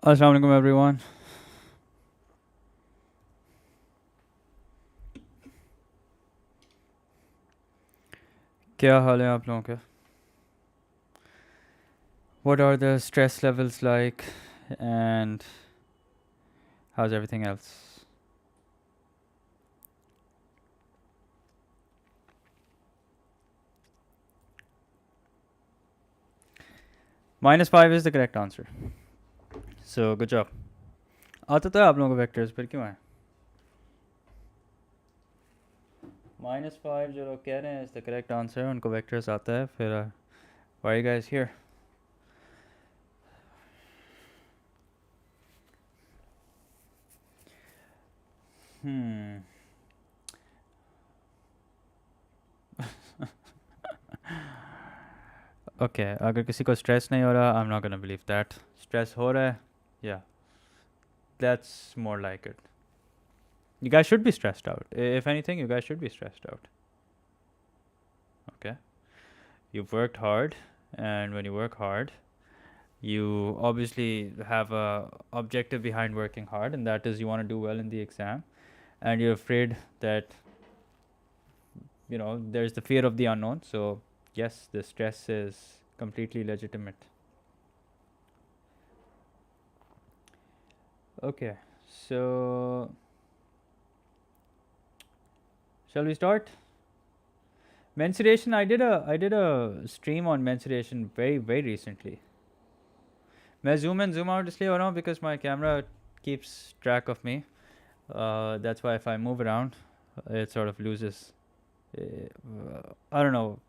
Assalamu alaikum everyone. क्या हाल है आप लोगों के? What are the stress levels like and how's everything else? -5 is the correct answer. So good job. आता तो है आप लोगों को vectors फिर क्यों है? -5 जो लोग कह रहे हैं is the correct answer. उनको vectors आता है फिर why are you guys here? Okay, अगर किसी को stress नहीं हो रहा, I'm not gonna believe that. Stress हो रहा है, yeah, that's more like it. You guys should be stressed out. If anything, you guys should be stressed out. Okay? You've worked hard, and when you work hard, you obviously have a objective behind working hard, and that is you want to do well in the exam, and you're afraid that there's the fear of the unknown. So yes, the stress is completely legitimate. Okay, so shall we start? Mensuration. I did a stream on mensuration very recently. मैं zoom in zoom out इसलिए हो रहा हूँ because my camera keeps track of me. That's why if I move around, it sort of loses. I don't know.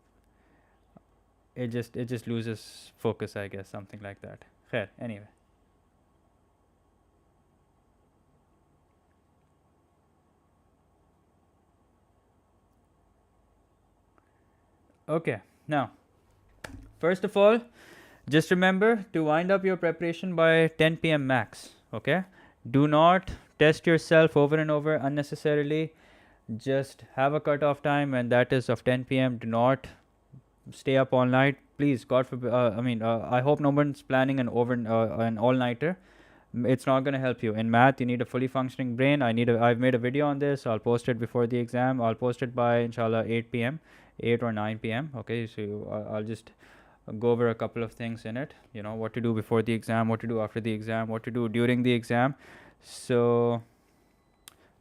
It just loses focus, I guess, something like that. Khair, anyway. Okay, now, first of all, just remember to wind up your preparation by 10 p.m. max. Okay, do not test yourself over and over unnecessarily. Just have a cutoff time, and that is of 10 p.m. Do not stay up all night, please. God forbid. I hope no one's planning an all-nighter. It's not going to help you in math. You need a fully functioning brain. I've made a video on this. I'll post it before the exam. I'll post it by inshallah 8 p.m., 8 or 9 p.m. Okay, so I'll just go over a couple of things in it. What to do before the exam, what to do after the exam, what to do during the exam. So,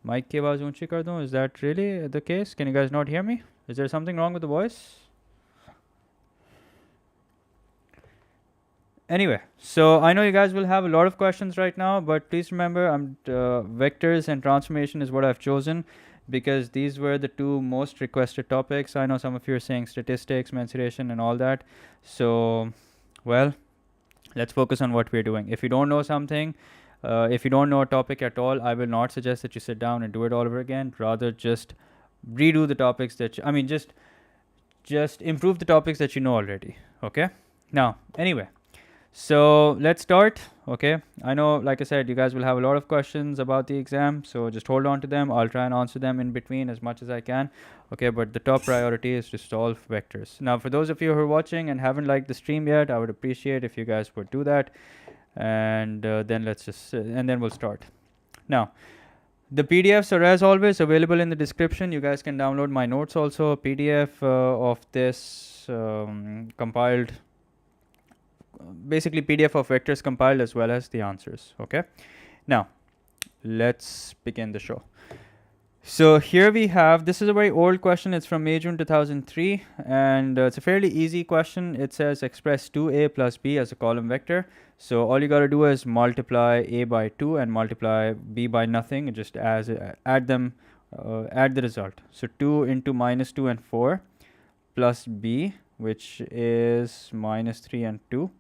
mic ki awaaz unchi kar dun. Is that really the case? Can you guys not hear me? Is there something wrong with the voice? Anyway, so I know you guys will have a lot of questions right now, but please remember, vectors and transformation is what I've chosen because these were the two most requested topics. I know some of you are saying statistics, mensuration, and all that. So, well, let's focus on what we're doing. If you don't know something, if you don't know a topic at all, I will not suggest that you sit down and do it all over again. Rather, just redo the topics just improve the topics that you know already. Okay? Now, anyway. So let's start. Okay, I know, like I said, you guys will have a lot of questions about the exam, so just hold on to them. I'll try and answer them in between as much as I can. Okay, but the top priority is to solve vectors. Now, for those of you who are watching and haven't liked the stream yet, I would appreciate if you guys would do that, and then we'll start. Now, the PDFs are as always available in the description. You guys can download my notes also, a PDF of this compiled. Basically PDF of vectors compiled as well as the answers. Okay, now let's begin the show. So here we have, this is a very old question. It's from May June 2003, and it's a fairly easy question. It says express 2a plus b as a column vector. So all you got to do is multiply a by 2 and multiply b by nothing, and just add them, add the result. So 2 into -2 and 4 plus b, which is -3 and 2.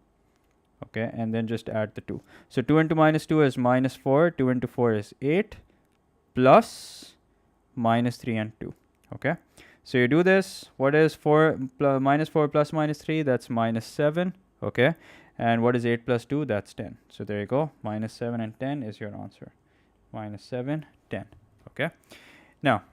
Okay, and then just add the 2. So 2 into -2 is -4, 2 into 4 is 8, plus -3 and 2. Okay, so you do this. What is -4 plus -3? That's -7. Okay, and what is 8 plus 2? That's 10. So there you go. -7 and 10 is your answer. -7, 10. Okay, now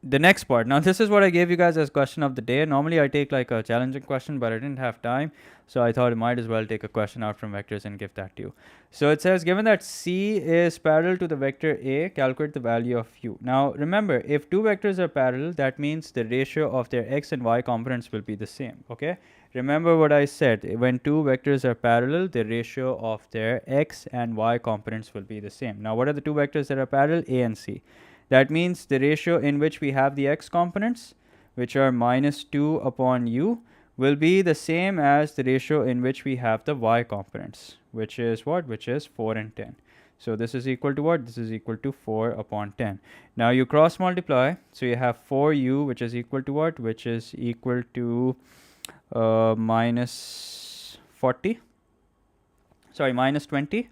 the next part. Now, this is what I gave you guys as question of the day. Normally, I take like a challenging question, but I didn't have time. So I thought I might as well take a question out from vectors and give that to you. So it says, given that C is parallel to the vector A, calculate the value of U. Now, remember, if two vectors are parallel, that means the ratio of their X and Y components will be the same, okay? Remember what I said, when two vectors are parallel, the ratio of their X and Y components will be the same. Now, what are the two vectors that are parallel? A and C. That means the ratio in which we have the X components, which are minus 2 upon U, will be the same as the ratio in which we have the Y components, which is what? Which is 4 and 10. So this is equal to what? This is equal to 4 upon 10. Now you cross multiply, so you have 4U, which is equal to what? Which is equal to minus 40. Sorry, minus 20.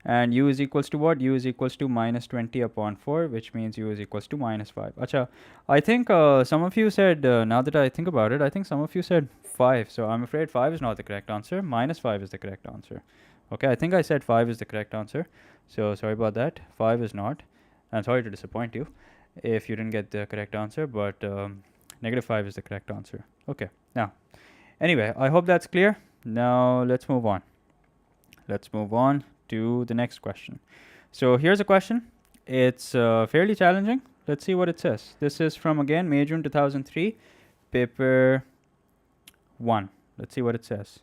And U is equals to what? U is equals to minus 20 upon 4, which means U is equals to minus 5. Acha, I think some of you said, now that I think about it, I think some of you said 5. So I'm afraid 5 is not the correct answer. Minus 5 is the correct answer. Okay, I think I said 5 is the correct answer. So sorry about that. 5 is not. I'm sorry to disappoint you if you didn't get the correct answer, but negative 5 is the correct answer. Okay, now, anyway, I hope that's clear. Now let's move on. Let's move on to the next question. So here's a question. It's fairly challenging. Let's see what it says. This is from, again, May, June 2003, paper 1. Let's see what it says.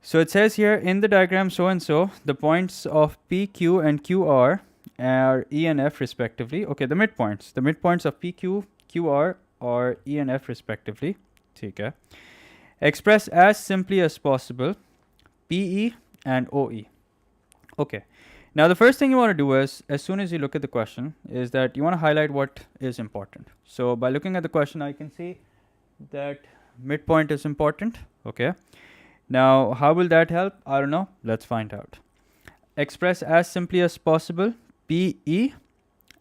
So it says here, in the diagram so-and-so, the points of PQ and QR are E and F respectively. Okay, the midpoints. The midpoints of PQ, QR are E and F respectively. Okay. Express as simply as possible PE and OE. Okay. Now the first thing you want to do is, as soon as you look at the question, is that you want to highlight what is important. So by looking at the question, I can see that midpoint is important. Okay. Now, how will that help? I don't know. Let's find out. Express as simply as possible PE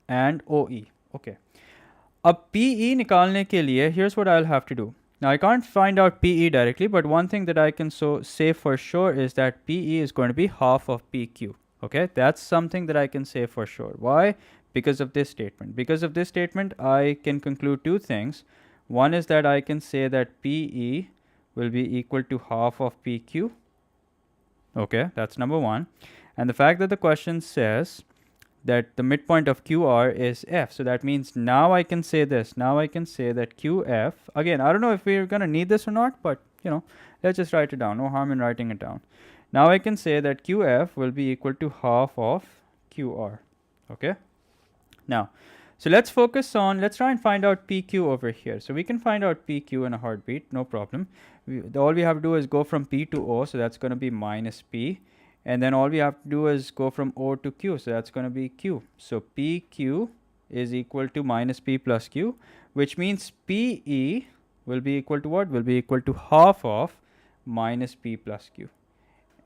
and OE. Okay. अब PE निकालने के लिए, here's what I'll have to do. Now, I can't find out PE directly, but one thing that I can say for sure is that PE is going to be half of PQ. Okay, that's something that I can say for sure. Why? Because of this statement. Because of this statement, I can conclude two things. One is that I can say that PE will be equal to half of PQ. Okay, that's number one. And the fact that the question says that the midpoint of QR is F. So that means now I can say this. Now I can say that QF, again, I don't know if we're going to need this or not, but you know, let's just write it down. No harm in writing it down. Now I can say that QF will be equal to half of QR. Okay. Now, so let's focus on, let's try and find out PQ over here. So we can find out PQ in a heartbeat, no problem. All we have to do is go from P to O, so that's going to be minus P. And then all we have to do is go from O to Q, so that's going to be Q. So PQ is equal to minus P plus Q, which means PE will be equal to what? Will be equal to half of minus P plus Q.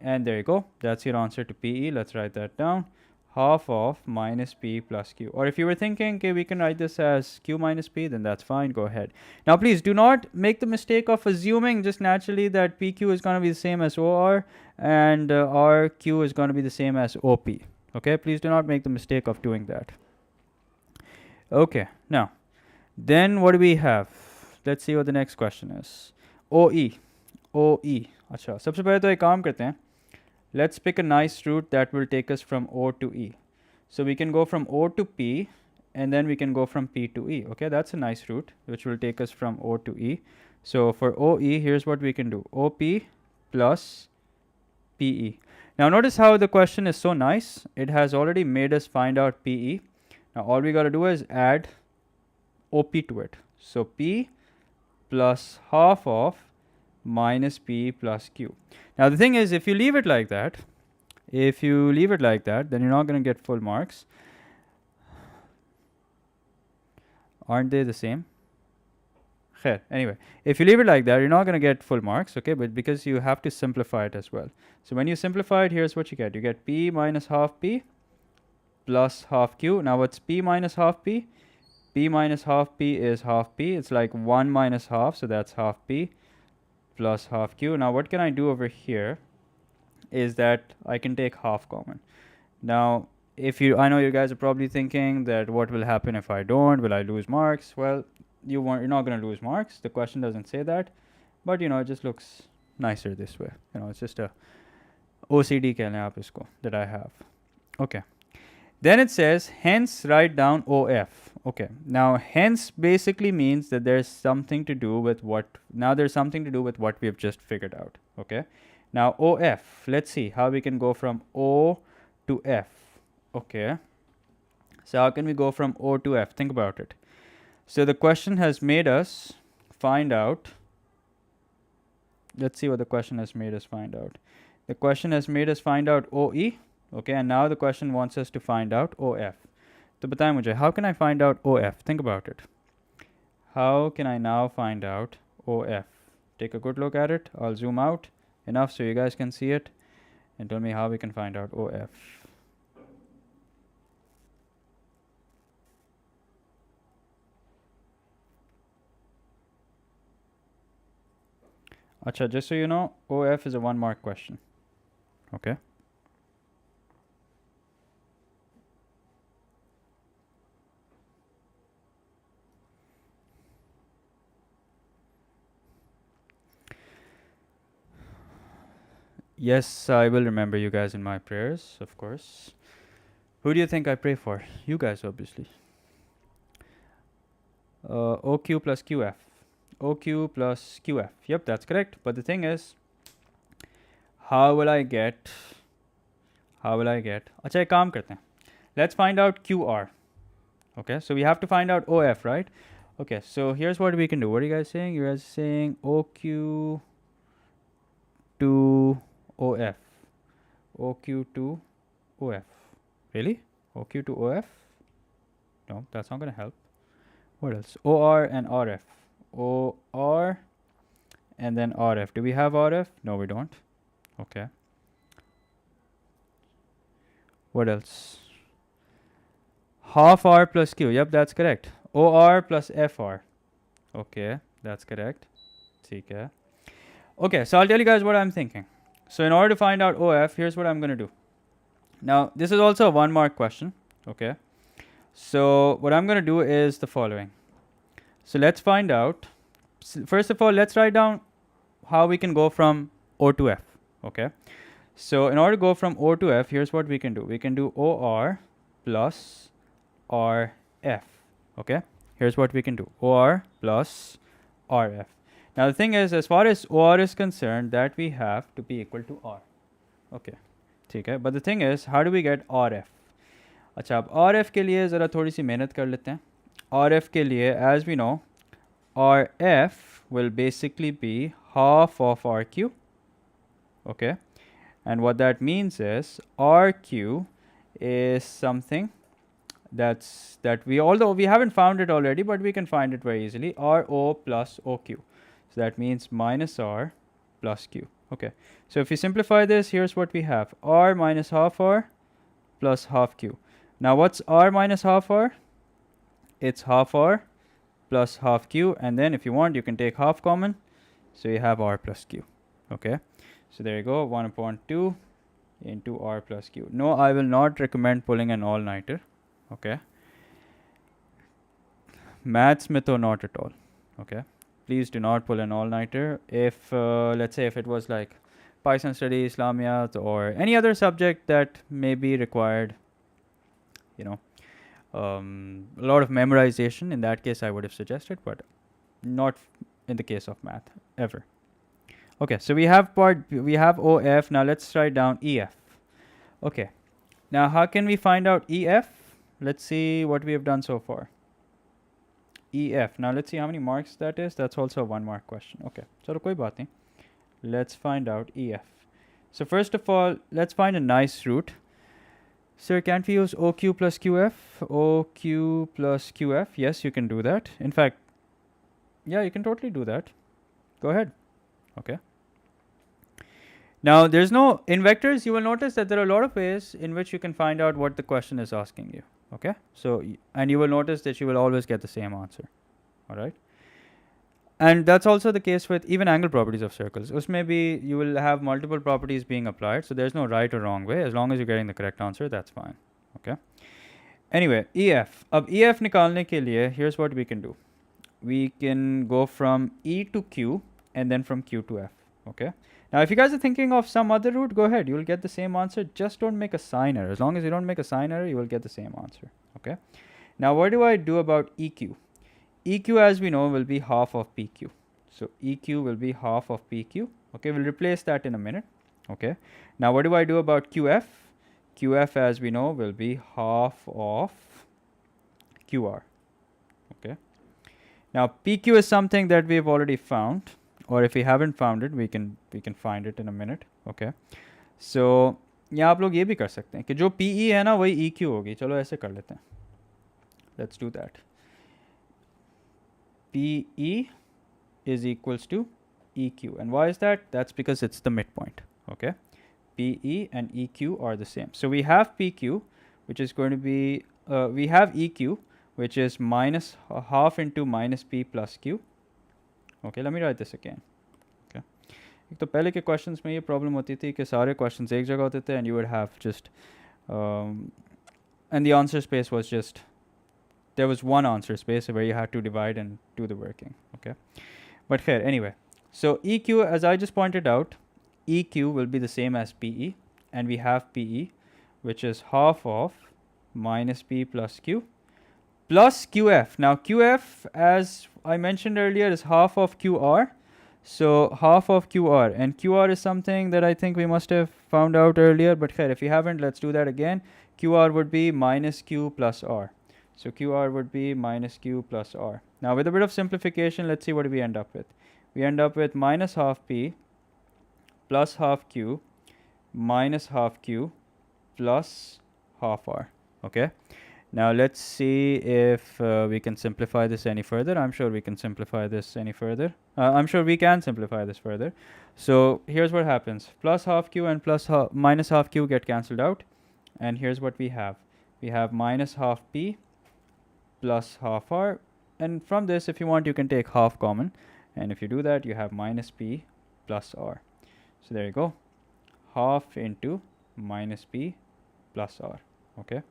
And there you go. That's your answer to PE. Let's write that down. Half of minus P plus Q. Or if you were thinking, okay, we can write this as Q minus P, then that's fine. Go ahead. Now, please do not make the mistake of assuming just naturally that PQ is going to be the same as OR and RQ is going to be the same as OP. Okay, please do not make the mistake of doing that. Okay, now, then what do we have? Let's see what the next question is. OE. OE. अच्छा, सबसे पहले तो एक काम करते हैं. Let's pick a nice route that will take us from O to E. So we can go from O to P and then we can go from P to E. Okay, that's a nice route which will take us from O to E. So for OE, here's what we can do. OP plus PE. Now notice how the question is so nice. It has already made us find out PE. Now all we got to do is add OP to it. So P plus half of minus P plus Q. Now the thing is, if you leave it like that, then you're not going to get full marks. Aren't they the same? Anyway, if you leave it like that, you're not going to get full marks, okay? But because you have to simplify it as well. So when you simplify it, here's what you get. You get P minus half P plus half Q. Now what's P minus half P? P minus half P is half P. It's like 1 minus half, so that's half P plus half Q. Now what can I do over here is that I can take half common. Now I know you guys are probably thinking that what will happen if I don't? Will I lose marks? Well, you're not going to lose marks. The question doesn't say that, but it just looks nicer this way. It's just a OCD कह लें आप इसको that I have. Okay. Then it says, hence write down OF. Okay. Now, hence basically means that there's something to do with what we have just figured out. Okay. Now, OF. Let's see how we can go from O to F. Okay. So how can we go from O to F? Think about it. So the question has made us find out. Let's see what the question has made us find out. The question has made us find out OE. Okay, and now the question wants us to find out OF. So बताएं मुझे, how can I find out OF? Think about it. How can I now find out OF? Take a good look at it. I'll zoom out enough so you guys can see it and tell me how we can find out OF. Acha, just so you know, OF is a 1-mark question. Okay. Yes, I will remember you guys in my prayers, of course. Who do you think I pray for? You guys, obviously. OQ plus QF. OQ plus QF. Yep, that's correct. But the thing is, how will I get? अच्छा एक काम करते हैं. Let's find out QR. Okay, so we have to find out OF, right? Okay, so here's what we can do. What are you guys saying? You guys are saying OQ to OF. OQ to OF. Really? OQ to OF? No, that's not going to help. What else? OR and RF. OR and then RF. Do we have RF? No, we don't. Okay. What else? Half R plus Q. Yep, that's correct. OR plus FR. Okay, that's correct. Okay. Okay, so I'll tell you guys what I'm thinking. So in order to find out OF, here's what I'm going to do. Now, this is also a 1-mark question. Okay. So what I'm going to do is the following. So let's find out. First of all, let's write down how we can go from O to F. Okay. So in order to go from O to F, here's what we can do. We can do OR plus RF. Okay. Here's what we can do. OR plus RF. Now the thing is, as far as OR is concerned, that we have to be equal to R. Okay. Okay. But the thing is, how do we get RF? अच्छा अब RF के लिए ज़रा थोड़ी सी मेहनत कर लेते हैं. RF के लिए, as we know, RF will basically be half of RQ. Okay. And what that means is RQ is something although we haven't found it already, but we can find it very easily. RO plus OQ. So that means minus R plus Q. Okay. So if we simplify this, here's what we have. R minus half R plus half Q. Now what's R minus half R? It's half R plus half Q. And then if you want, you can take half common. So you have R plus Q. Okay. So there you go. 1 upon 2 into R plus Q. No, I will not recommend pulling an all-nighter. Okay. Maths mein to not at all. Okay. Please do not pull an all-nighter. If, let's say if it was like Python studies, Islamiyat, or any other subject that may be required, a lot of memorization, in that case I would have suggested, but not in the case of math, ever. Okay, so we have OF. Now let's write down EF. Okay. Now how can we find out EF? Let's see what we have done so far. EF. Now let's see how many marks that is. That's also a 1-mark question. Okay. So koi baat nahi. Let's find out EF. So first of all, let's find a nice root. Sir, can't we use OQ plus QF? OQ plus QF. Yes, you can do that. In fact, yeah, you can totally do that. Go ahead. Okay. Now, in vectors, you will notice that there are a lot of ways in which you can find out what the question is asking you. Okay. So, and you will notice that you will always get the same answer. All right. And that's also the case with even angle properties of circles. Usme you will have multiple properties being applied. So there's no right or wrong way. As long as you're getting the correct answer, that's fine. Okay. Anyway, EF. अब EF निकालने के लिए, here's what we can do. We can go from E to Q and then from Q to F. Okay. Now, if you guys are thinking of some other route, go ahead. You'll get the same answer. Just don't make a sign error. As long as you don't make a sign error, you will get the same answer. Okay. Now, what do I do about EQ? EQ, as we know, will be half of PQ. So EQ will be half of PQ. Okay, we'll replace that in a minute. Okay. Now, what do I do about QF? QF, as we know, will be half of QR. Okay. Now, PQ is something that we've already found, or if we haven't found it, we can find it in a minute. Okay. So यहाँ आप लोग ये भी कर सकते हैं कि जो PE है ना वही EQ होगी. चलो ऐसे कर लेते हैं. Let's do that. PE is equals to EQ. And why is that? That's because it's the midpoint. Okay. PE and EQ are the same. So we have PQ, which is going to be, we have EQ, which is minus half into minus P plus Q. Okay, let me write this again. Okay. एक तो पहले के questions में ये problem होती थी कि सारे questions एक जगह होते थे and you would have just, and the answer space was just, there was one answer space where you had to divide and do the working. Okay. But fair, anyway. So EQ, as I just pointed out, EQ will be the same as PE, and we have PE, which is half of minus P plus Q, plus QF. Now QF, as I mentioned earlier, is half of QR. So half of QR, and QR is something that I think we must have found out earlier, but fair, if you haven't, let's do that again. QR would be minus Q plus R. So QR would be minus Q plus R. Now with a bit of simplification, let's see what we end up with. We end up with minus half P plus half Q minus half Q plus half R. Okay. Now let's see if we can simplify this any further. I'm sure we can simplify this any further. I'm sure we can simplify this further. So here's what happens. Plus half Q and minus half Q get cancelled out. And here's what we have. We have minus half P plus half R. And from this, if you want, you can take half common. And if you do that, you have minus P plus R. So there you go. Half into minus P plus R. Okay.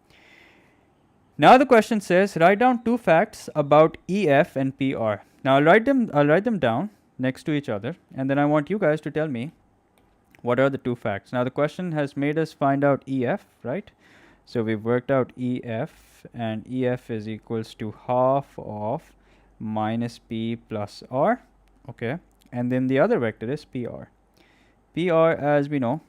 Now the question says, write down two facts about EF and PR. Now I'll write them down next to each other, and then I want you guys to tell me what are the two facts. Now the question has made us find out EF, right? So we've worked out EF, and EF is equals to half of minus P plus R. Okay. And then the other vector is PR. PR, as we know,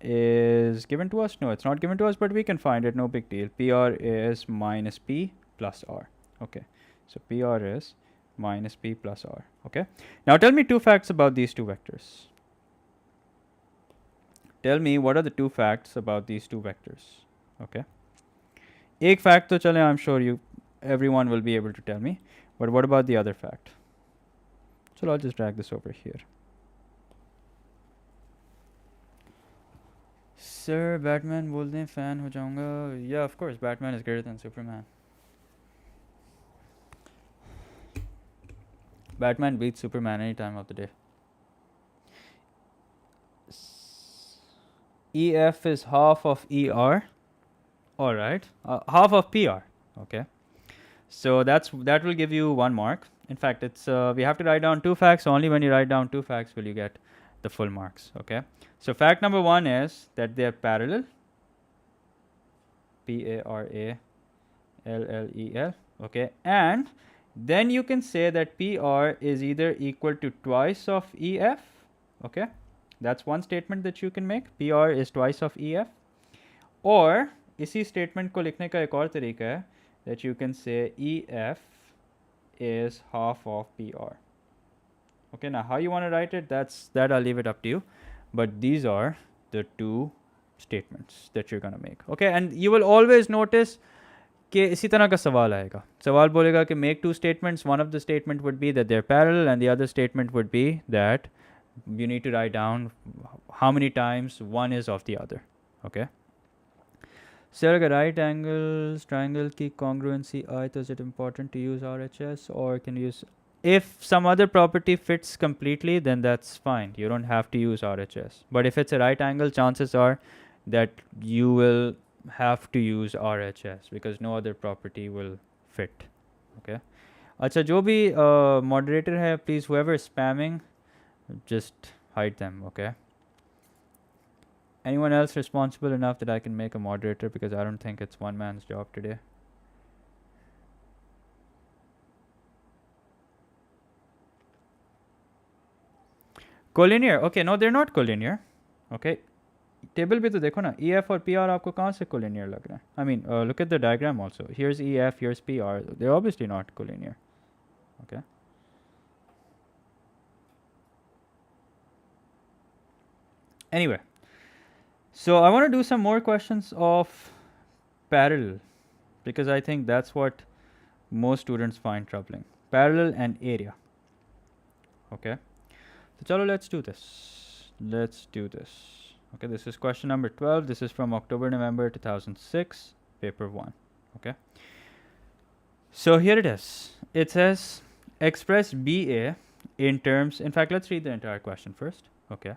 is given to us. No, it's not given to us, but we can find it. No big deal. PR is minus P plus R. Okay. So PR is minus P plus R. Okay. Now tell me two facts about these two vectors. Tell me what are the two facts about these two vectors. Okay. एक fact तो चले, I'm sure everyone will be able to tell me. But what about the other fact? So I'll just drag this over here. Sir, Batman बोल दें fan हो जाऊंगा. Yeah, of course, Batman is greater than Superman. Batman beats Superman any time of the day. EF is half of ER. All right, half of PR. Okay, so that will give you 1 mark. In fact, it's we have to write down two facts. Only when you write down two facts will you get the full marks. Okay, so fact number 1 is that they are parallel. PARALLEL. Okay, and then you can say that PR is either equal to twice of EF. Okay, that's one statement that you can make. PR is twice of EF. Or इसी statement को लिखने का एक और तरीका है that you can say EF is half of PR. Okay, now how you want to write it, that I'll leave it up to you. But these are the two statements that you're going to make. Okay, and you will always notice कि इसी तरह का सवाल आएगा. सवाल बोलेगा कि make two statements. One of the statement would be that they're parallel, and the other statement would be that you need to write down how many times one is of the other. Okay. Sir, अगर right angles triangle की congruency आए तो is it important to use RHS, or can you use, if some other property fits completely, then that's fine. You don't have to use RHS. But if it's a right angle, chances are that you will have to use RHS because no other property will fit. Okay. अच्छा जो भी moderator है, please whoever is spamming, just hide them. Okay. Anyone else responsible enough that I can make a moderator, because I don't think it's one man's job today. Collinear. Okay, no, they're not collinear. Okay. Table भी तो देखो ना, E F और P R आपको कहाँ से collinear लग रहा है? I mean look at the diagram also, here's E F, here's P R, they are obviously not collinear. Okay. Anyway, so I want to do some more questions of parallel, because I think that's what most students find troubling. Parallel and area. Okay. So chalo, let's do this. Let's do this. Okay, this is question number 12. This is from October-November 2006, paper 1. Okay. So here it is. It says express BA in terms, in fact, let's read the entire question first. Okay.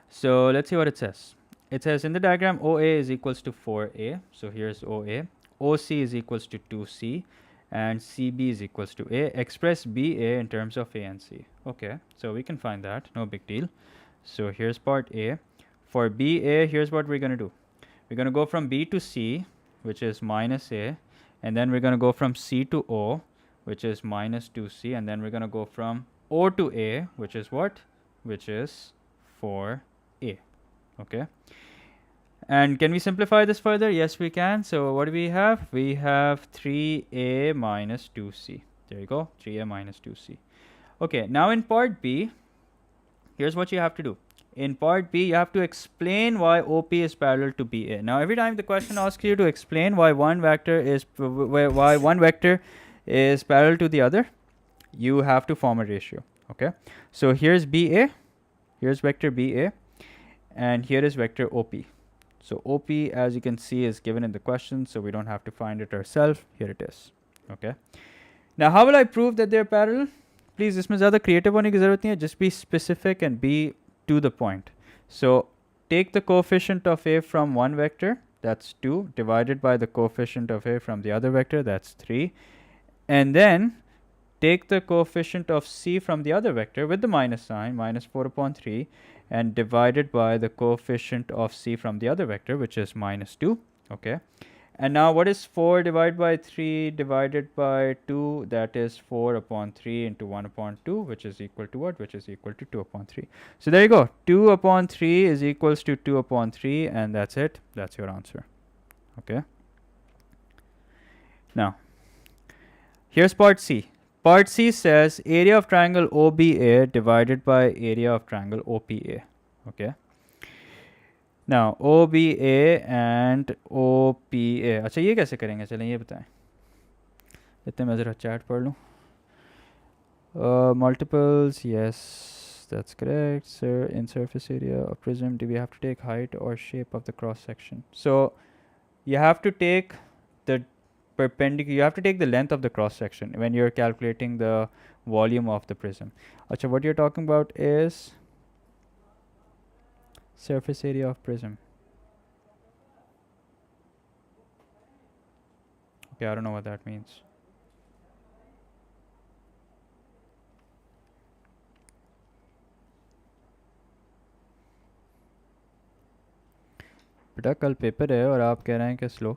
So let's see what it says. It says in the diagram OA is equals to 4A. So here's OA. OC is equals to 2C. And CB is equals to A. Express BA in terms of A and C. Okay, so we can find that. No big deal. So here's part A. For BA, here's what we're going to do. We're going to go from B to C, which is minus A. And then we're going to go from C to O, which is minus 2C. And then we're going to go from O to A, which is what? Which is 4A. Okay. And can we simplify this further? Yes, we can. So what do we have? We have 3A minus 2C. There you go. 3A minus 2C. Okay. Now in part B, here's what you have to do. In part B, you have to explain why OP is parallel to BA. Now, every time the question asks you to explain why one vector is parallel to the other, you have to form a ratio. Okay. So here's BA. Here's vector BA. And here is vector OP. So OP, as you can see, is given in the question, so we don't have to find it ourselves. Here it is. Okay. Now, how will I prove that they're parallel? Please, इसमें ज़्यादा creative होने की ज़रूरत नहीं है. Just be specific and be to the point. So take the coefficient of A from one vector, that's 2, divided by the coefficient of A from the other vector, that's 3. And then take the coefficient of C from the other vector with the minus sign, minus 4 upon 3, and divided by the coefficient of C from the other vector, which is minus 2. Okay. And now what is 4 divided by 3 divided by 2? That is 4 upon 3 into 1 upon 2, which is equal to what? Which is equal to 2 upon 3. So there you go. 2 upon 3 is equals to 2 upon 3, and that's it. That's your answer. Okay. Now, here's part C. Part C says area of triangle OBA divided by area of triangle OPA. Okay. Now OBA and OPA. अच्छा ये कैसे करेंगे? चलें ये बताएं. इतने मैं ज़रा चैट पढ़ लूँ. Multiples, yes, that's correct, sir. In surface area of prism, do we have to take height or shape of the cross section? So you have to take the perpendicular, you have to take the length of the cross section when you're calculating the volume of the prism. Achha, what you're talking about is surface area of prism. Okay, I don't know what that means. बेटा कल paper है और आप कह रहे हैं कि slow.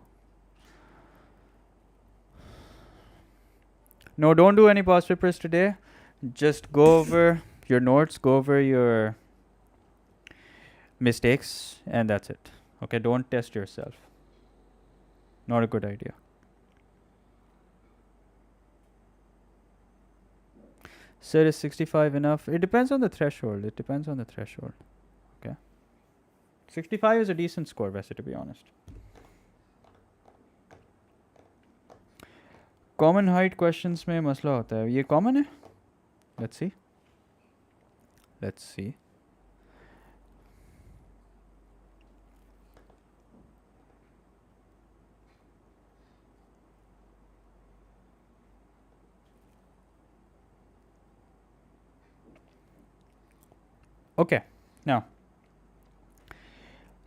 No, don't do any past papers today. Just go over your notes, go over your mistakes, and that's it. Okay, don't test yourself. Not a good idea. Sir, is 65 enough? It depends on the threshold. It depends on the threshold. Okay. 65 is a decent score, वैसे, to be honest. Common height questions में मसला होता है. ये common है? Let's see. Let's see. Okay, now,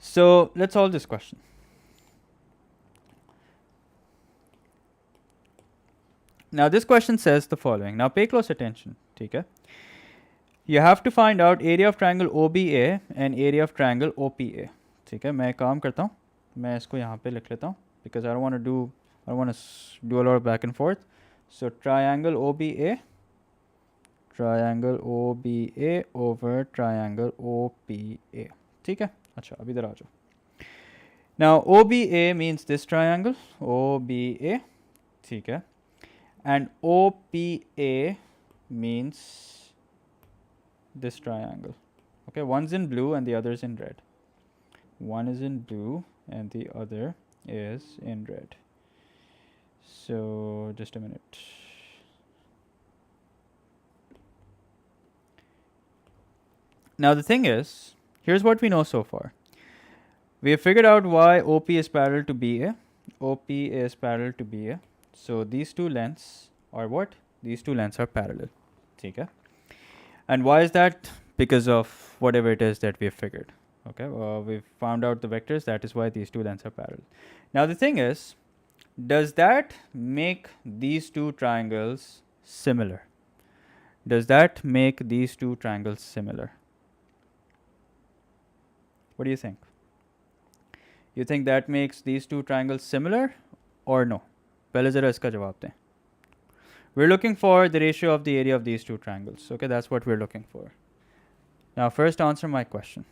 So let's solve this question. Now this question says the following. Now pay close attention. Okay? You have to find out area of triangle OBA and area of triangle OPA. ठीक है, मैं एक काम करता हूँ, मैं इसको यहाँ पे लिख लेता हूँ because I don't want to do a lot of back and forth. So triangle OBA over triangle OPA. ठीक है, अच्छा अब इधर आ जाओ. Now OBA means this triangle, OBA, ठीक है, and OPA means this triangle. Okay, one's in blue and the other's in red. One is in blue and the other is in red. So just a minute. Now the thing is, here's what we know so far. We have figured out why OP is parallel to BA. OP is parallel to BA. So these two lengths are what? These two lengths are parallel. Okay. And why is that? Because of whatever it is that we have figured. Okay, we've found out the vectors. That is why these two lengths are parallel. Now the thing is, does that make these two triangles similar? Does that make these two triangles similar? What do you think? You think that makes these two triangles similar or no? पहले ज़रा इसका जवाब दें. We're looking for the ratio of the area of these two triangles. Okay, that's what we're looking for. Now first answer my question.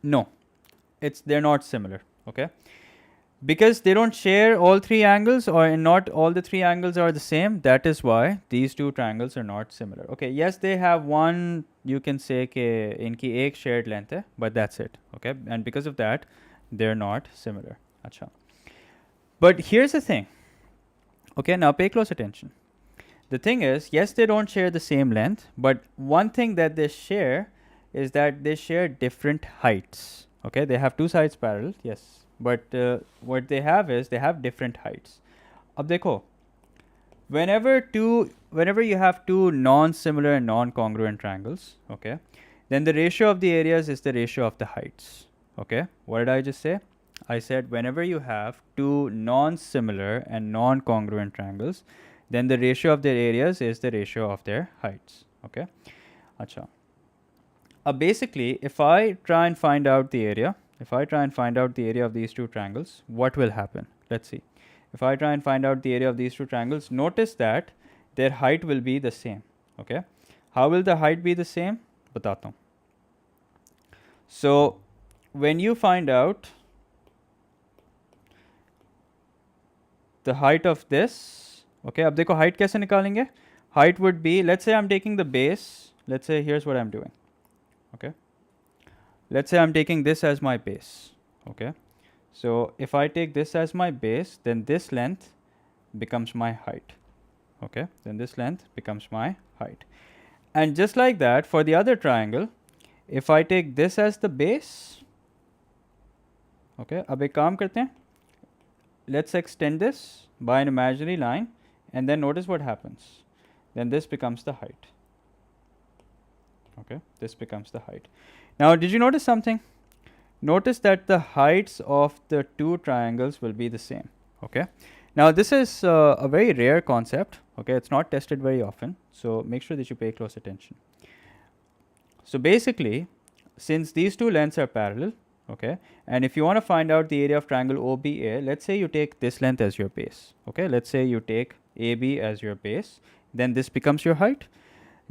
No, they're not similar. Okay, because they don't share all three angles, or not all the three angles are the same. That is why these two triangles are not similar. Okay, yes, they have one, you can say कि इनकी एक shared length है, but that's it. Okay, and because of that, they're not similar. अच्छा. But here's the thing. Okay, now pay close attention. The thing is, yes, they don't share the same length, but one thing that they share is that they share different heights. Okay, they have two sides parallel, yes, but what they have is they have different heights. Ab dekho, whenever you have two non-similar and non-congruent triangles, okay, then the ratio of the areas is the ratio of the heights. Okay, what did I just say? I said whenever you have two non-similar and non-congruent triangles, then the ratio of their areas is the ratio of their heights. Okay, acha. Basically, if I try and find out the area, of these two triangles, what will happen? Let's see. If I try and find out the area of these two triangles, notice that their height will be the same. Okay, how will the height be the same? Batata hu. So when you find out the height of this, okay, ab dekho height kaise nikalenge? Height would be, let's say I'm taking the base. Let's say here's what I'm doing. Okay, let's say I'm taking this as my base. Okay, so if I take this as my base, then this length becomes my height. Okay, then this length becomes my height. And just like that, for the other triangle, if I take this as the base, okay, ab ek kaam karte hain. Let's extend this by an imaginary line, and then notice what happens. Then this becomes the height. Okay, this becomes the height. Now, did you notice something? Notice that the heights of the two triangles will be the same. Okay, now this is a very rare concept. Okay, it's not tested very often, so make sure that you pay close attention. So basically, since these two lengths are parallel, okay, and if you want to find out the area of triangle OBA, let's say you take this length as your base. Okay, let's say you take AB as your base, then this becomes your height.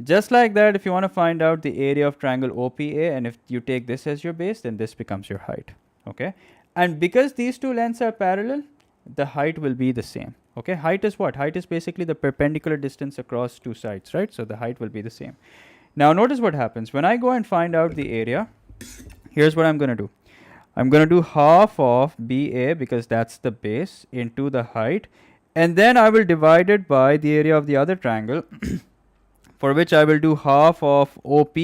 Just like that, if you want to find out the area of triangle OPA, and if you take this as your base, then this becomes your height. Okay, and because these two lengths are parallel, the height will be the same. Okay, height is what? Height is basically the perpendicular distance across two sides, right? So the height will be the same. Now notice what happens when I go and find out the area. Here's what I'm going to do. I'm going to do half of BA, because that's the base, into the height, and then I will divide it by the area of the other triangle for which I will do half of OP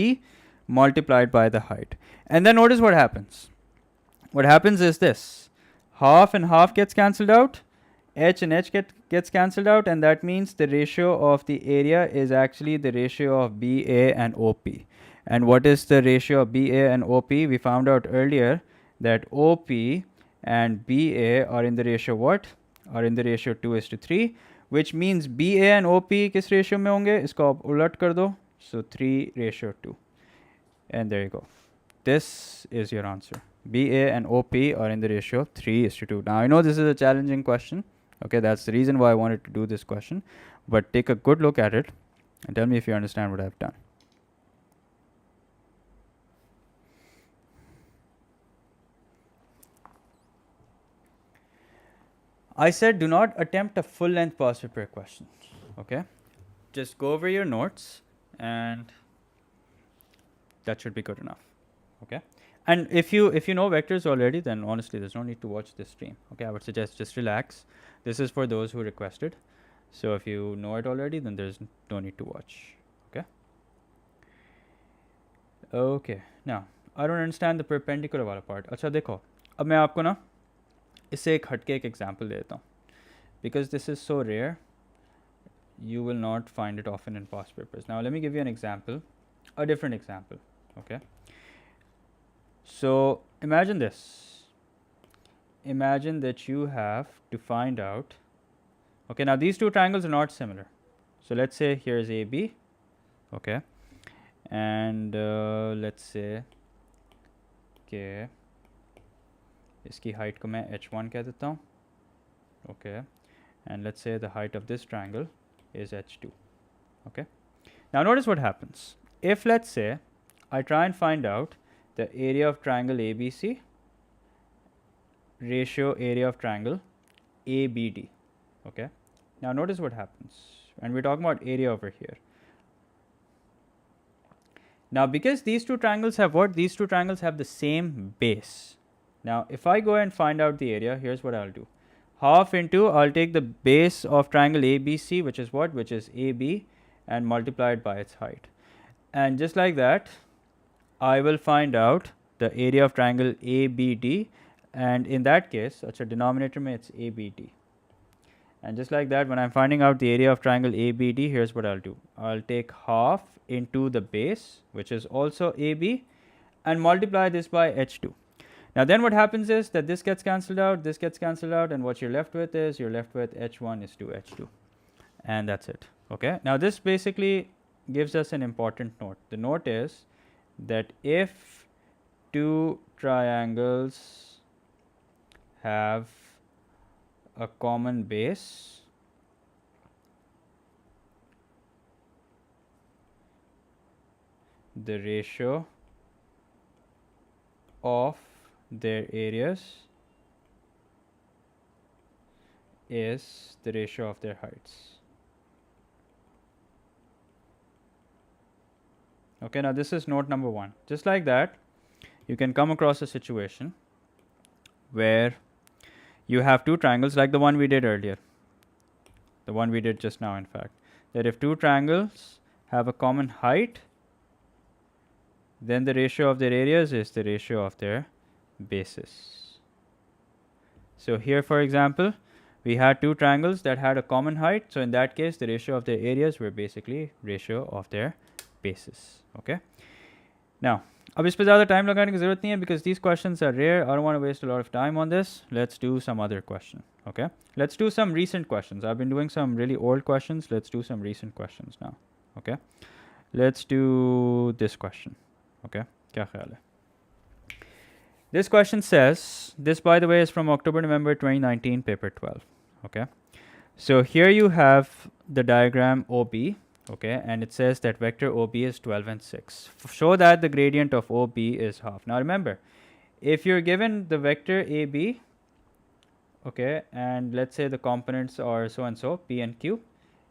multiplied by the height. And then notice what happens. What happens is this. Half and half gets cancelled out. H and H gets cancelled out, and that means the ratio of the area is actually the ratio of BA and OP. And what is the ratio of BA and OP? We found out earlier that OP and BA are in the ratio what? Are in the ratio 2:3, which means BA and OP किस ratio में होंगे? इसको आप उलट कर दो. So 3:2. And there you go. This is your answer. BA and OP are in the ratio 3:2. Now I know this is a challenging question. Okay, that's the reason why I wanted to do this question. But take a good look at it and tell me if you understand what I've done. I said do not attempt a full length past paper question. Okay, just go over your notes and that should be good enough. Okay, and if you know vectors already, then honestly there's no need to watch this stream. Okay, I would suggest just relax. This is for those who requested. So if you know it already, then there's no need to watch. Okay. Okay. Now I don't understand the perpendicular वाला part. अच्छा देखो, अब मैं आपको ना इससे एक हटके एक example देता हूँ. Because this is so rare, you will not find it often in past papers. Now let me give you an example, a different example. Okay. So imagine this. Imagine that you have to find out. Okay, now these two triangles are not similar. So let's say here's AB. Okay, and let's say कि इसकी height को मैं h1 कह देता हूँ. Okay, and let's say the height of this triangle is h2. Okay, now notice what happens. If let's say I try and find out the area of triangle ABC ratio area of triangle ABD. Okay, now notice what happens, and we're talking about area over here. Now because these two triangles have what? These two triangles have the same base. Now if I go and find out the area, here's what I'll do. Half into, I'll take the base of triangle ABC, which is what? Which is AB, and multiply it by its height. And just like that, I will find out the area of triangle ABD, and in that case, such a denominator mein it's ABD. And just like that, when I'm finding out the area of triangle ABD, here's what I'll do. I'll take half into the base, which is also AB, and multiply this by h2. Now then what happens is that this gets cancelled out, this gets cancelled out, and what you're left with is you're left with h1 is to h2. And that's it. Okay. Now this basically gives us an important note. The note is that if two triangles have a common base, the ratio of their areas is the ratio of their heights. Okay, now this is note number one. Just like that, you can come across a situation where you have two triangles like the one we did earlier, the one we did just now, in fact, that if two triangles have a common height, then the ratio of their areas is the ratio of their bases. So here, for example, we had two triangles that had a common height. So in that case, the ratio of their areas were basically ratio of their bases. Okay. Now, अब इस पे ज़्यादा time लगाने की ज़रूरत नहीं है because these questions are rare. I don't want to waste a lot of time on this. Let's do some other question. Okay. Let's do some recent questions. I've been doing some really old questions. Let's do some recent questions now. Okay. Let's do this question. Okay. क्या ख्याल है? This question says, this by the way is from October-November 2019, paper 12. Okay. So here you have the diagram OB. Okay, and it says that vector OB is 12 and 6. Show that the gradient of OB is half. Now remember, if you're given the vector AB, okay, and let's say the components are so and so, P and Q,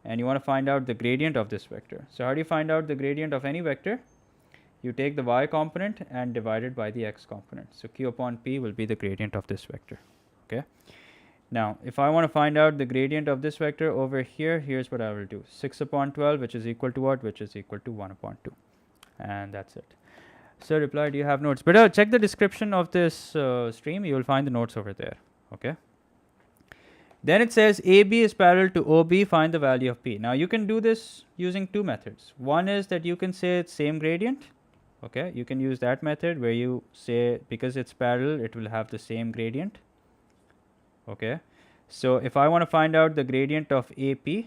and you want to find out the gradient of this vector. So how do you find out the gradient of any vector? You take the y component and divide it by the x component. So Q upon P will be the gradient of this vector. Okay. Now, if I want to find out the gradient of this vector over here, here's what I will do. 6 upon 12, which is equal to what? Which is equal to 1 upon 2. And that's it. Sir replied, you have notes. But check the description of this stream. You will find the notes over there. Okay. Then it says AB is parallel to OB. Find the value of P. Now you can do this using two methods. One is that you can say it's same gradient. Okay. You can use that method where you say because it's parallel, it will have the same gradient. Okay. So if I want to find out the gradient of AP,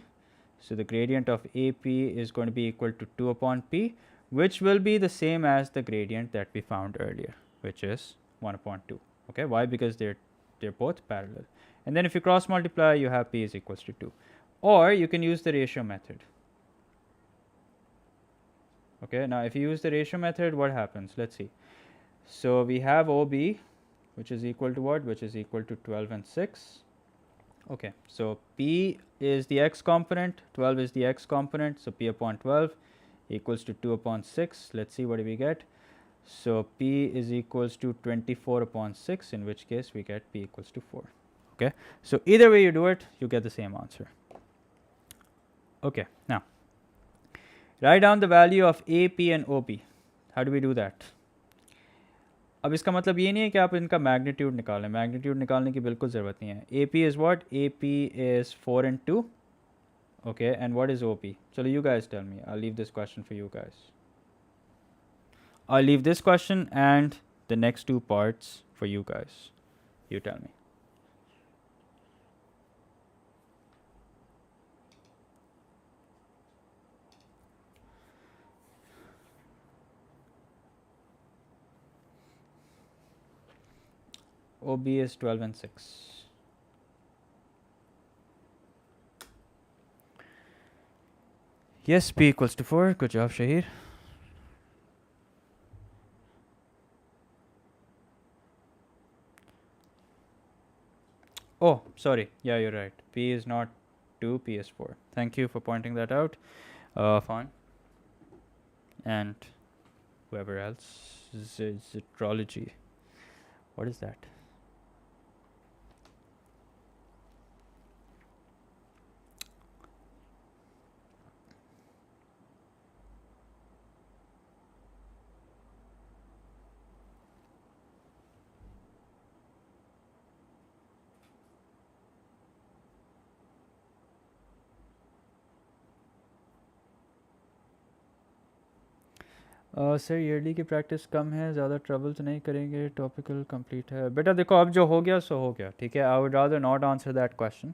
so the gradient of AP is going to be equal to 2 upon P, which will be the same as the gradient that we found earlier, which is 1 upon 2. Okay, why? Because they're both parallel. And then if you cross multiply, you have P is equals to 2. Or you can use the ratio method. Okay, now if you use the ratio method, what happens? Let's see. So we have OB, which is equal to what? Which is equal to 12 and 6. Okay, so P is the x component, 12 is the x component, so P upon 12 equals to 2 upon 6. Let's see what do we get. So P is equals to 24 upon 6, in which case we get P equals to 4. Okay, so either way you do it, you get the same answer. Okay, now write down the value of A, P and OP. How do we do that? अब इसका मतलब ये नहीं है कि आप इनका magnitude निकालें. मैग्नीट्यूड निकालने की बिल्कुल ज़रूरत नहीं है. AP is what? AP is 4 and 2. Okay, and what is OP? So you guys tell me. I'll leave this question for you guys. I'll leave this question and the next two parts for you guys. You tell me. OB is 12 and 6. Yes, P equals to 4. Good job, Shahir. Oh, sorry. Yeah, you're right. P is not 2, P is 4. Thank you for pointing that out. Fine. And whoever else. Zitrology. What is that? Sir yearly की practice कम है, ज़्यादा trouble तो नहीं करेंगे, topical complete है. बेटा देखो, अब जो हो गया सो हो गया, ठीक है. I would rather not answer that question.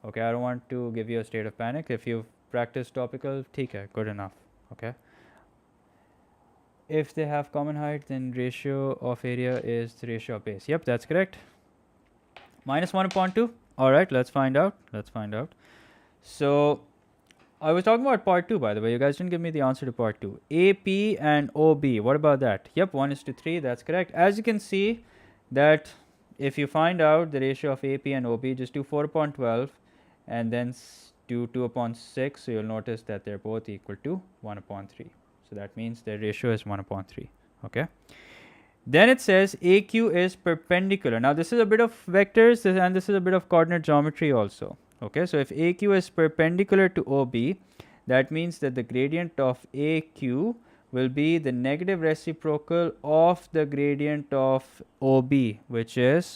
Okay, I don't want to give you a state of panic. If you practice topical, ठीक है, good enough. Okay, if they have common height, then ratio of area is the ratio of base. Yep, that's correct. Minus 1 upon 2. All right, let's find out. So I was talking about part 2, by the way. You guys didn't give me the answer to part 2. AP and OB, what about that? Yep, 1:3, that's correct. As you can see that if you find out the ratio of AP and OB, just do 4 upon 12 and then do 2 upon 6. So you'll notice that they're both equal to 1 upon 3. So that means their ratio is 1 upon 3. Okay. Then it says AQ is perpendicular. Now this is a bit of vectors and this is a bit of coordinate geometry also. Okay, so if AQ is perpendicular to OB, that means that the gradient of AQ will be the negative reciprocal of the gradient of OB, which is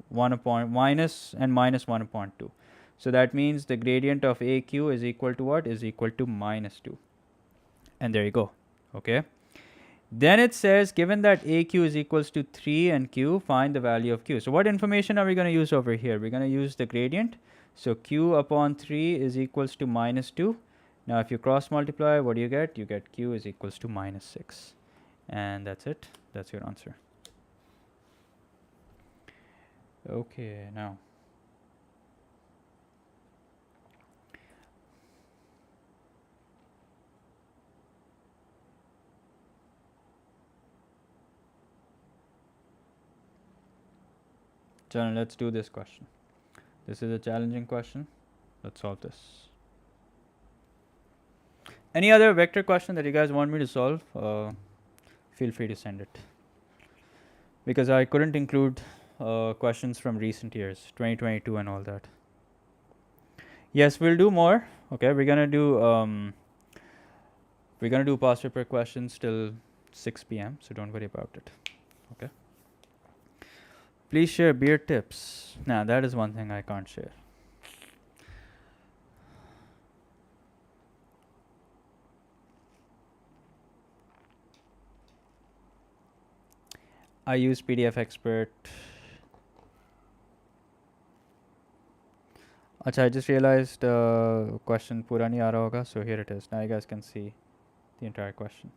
1 upon minus and minus 1 upon 2. So that means the gradient of AQ is equal to what? Is equal to minus 2. And there you go. Okay. Then it says, given that AQ is equals to 3 and Q, find the value of Q. So what information are we going to use over here? We're going to use the gradient. So Q upon 3 is equals to minus 2. Now if you cross multiply, what do you get? You get Q is equals to minus 6. And that's it. That's your answer. Okay, now. So let's do this question. This is a challenging question. Let's solve this. Any other vector question that you guys want me to solve? Feel free to send it. Because I couldn't include questions from recent years, 2022 and all that. Yes, we'll do more. Okay, we're gonna do past paper questions till 6 p.m., so don't worry about it. Okay. Please share beer tips. Nah, that is one thing I can't share. I use PDF Expert. Acha, I just realized question pura nahi aa raha hoga, so here it is. Now you guys can see the entire question.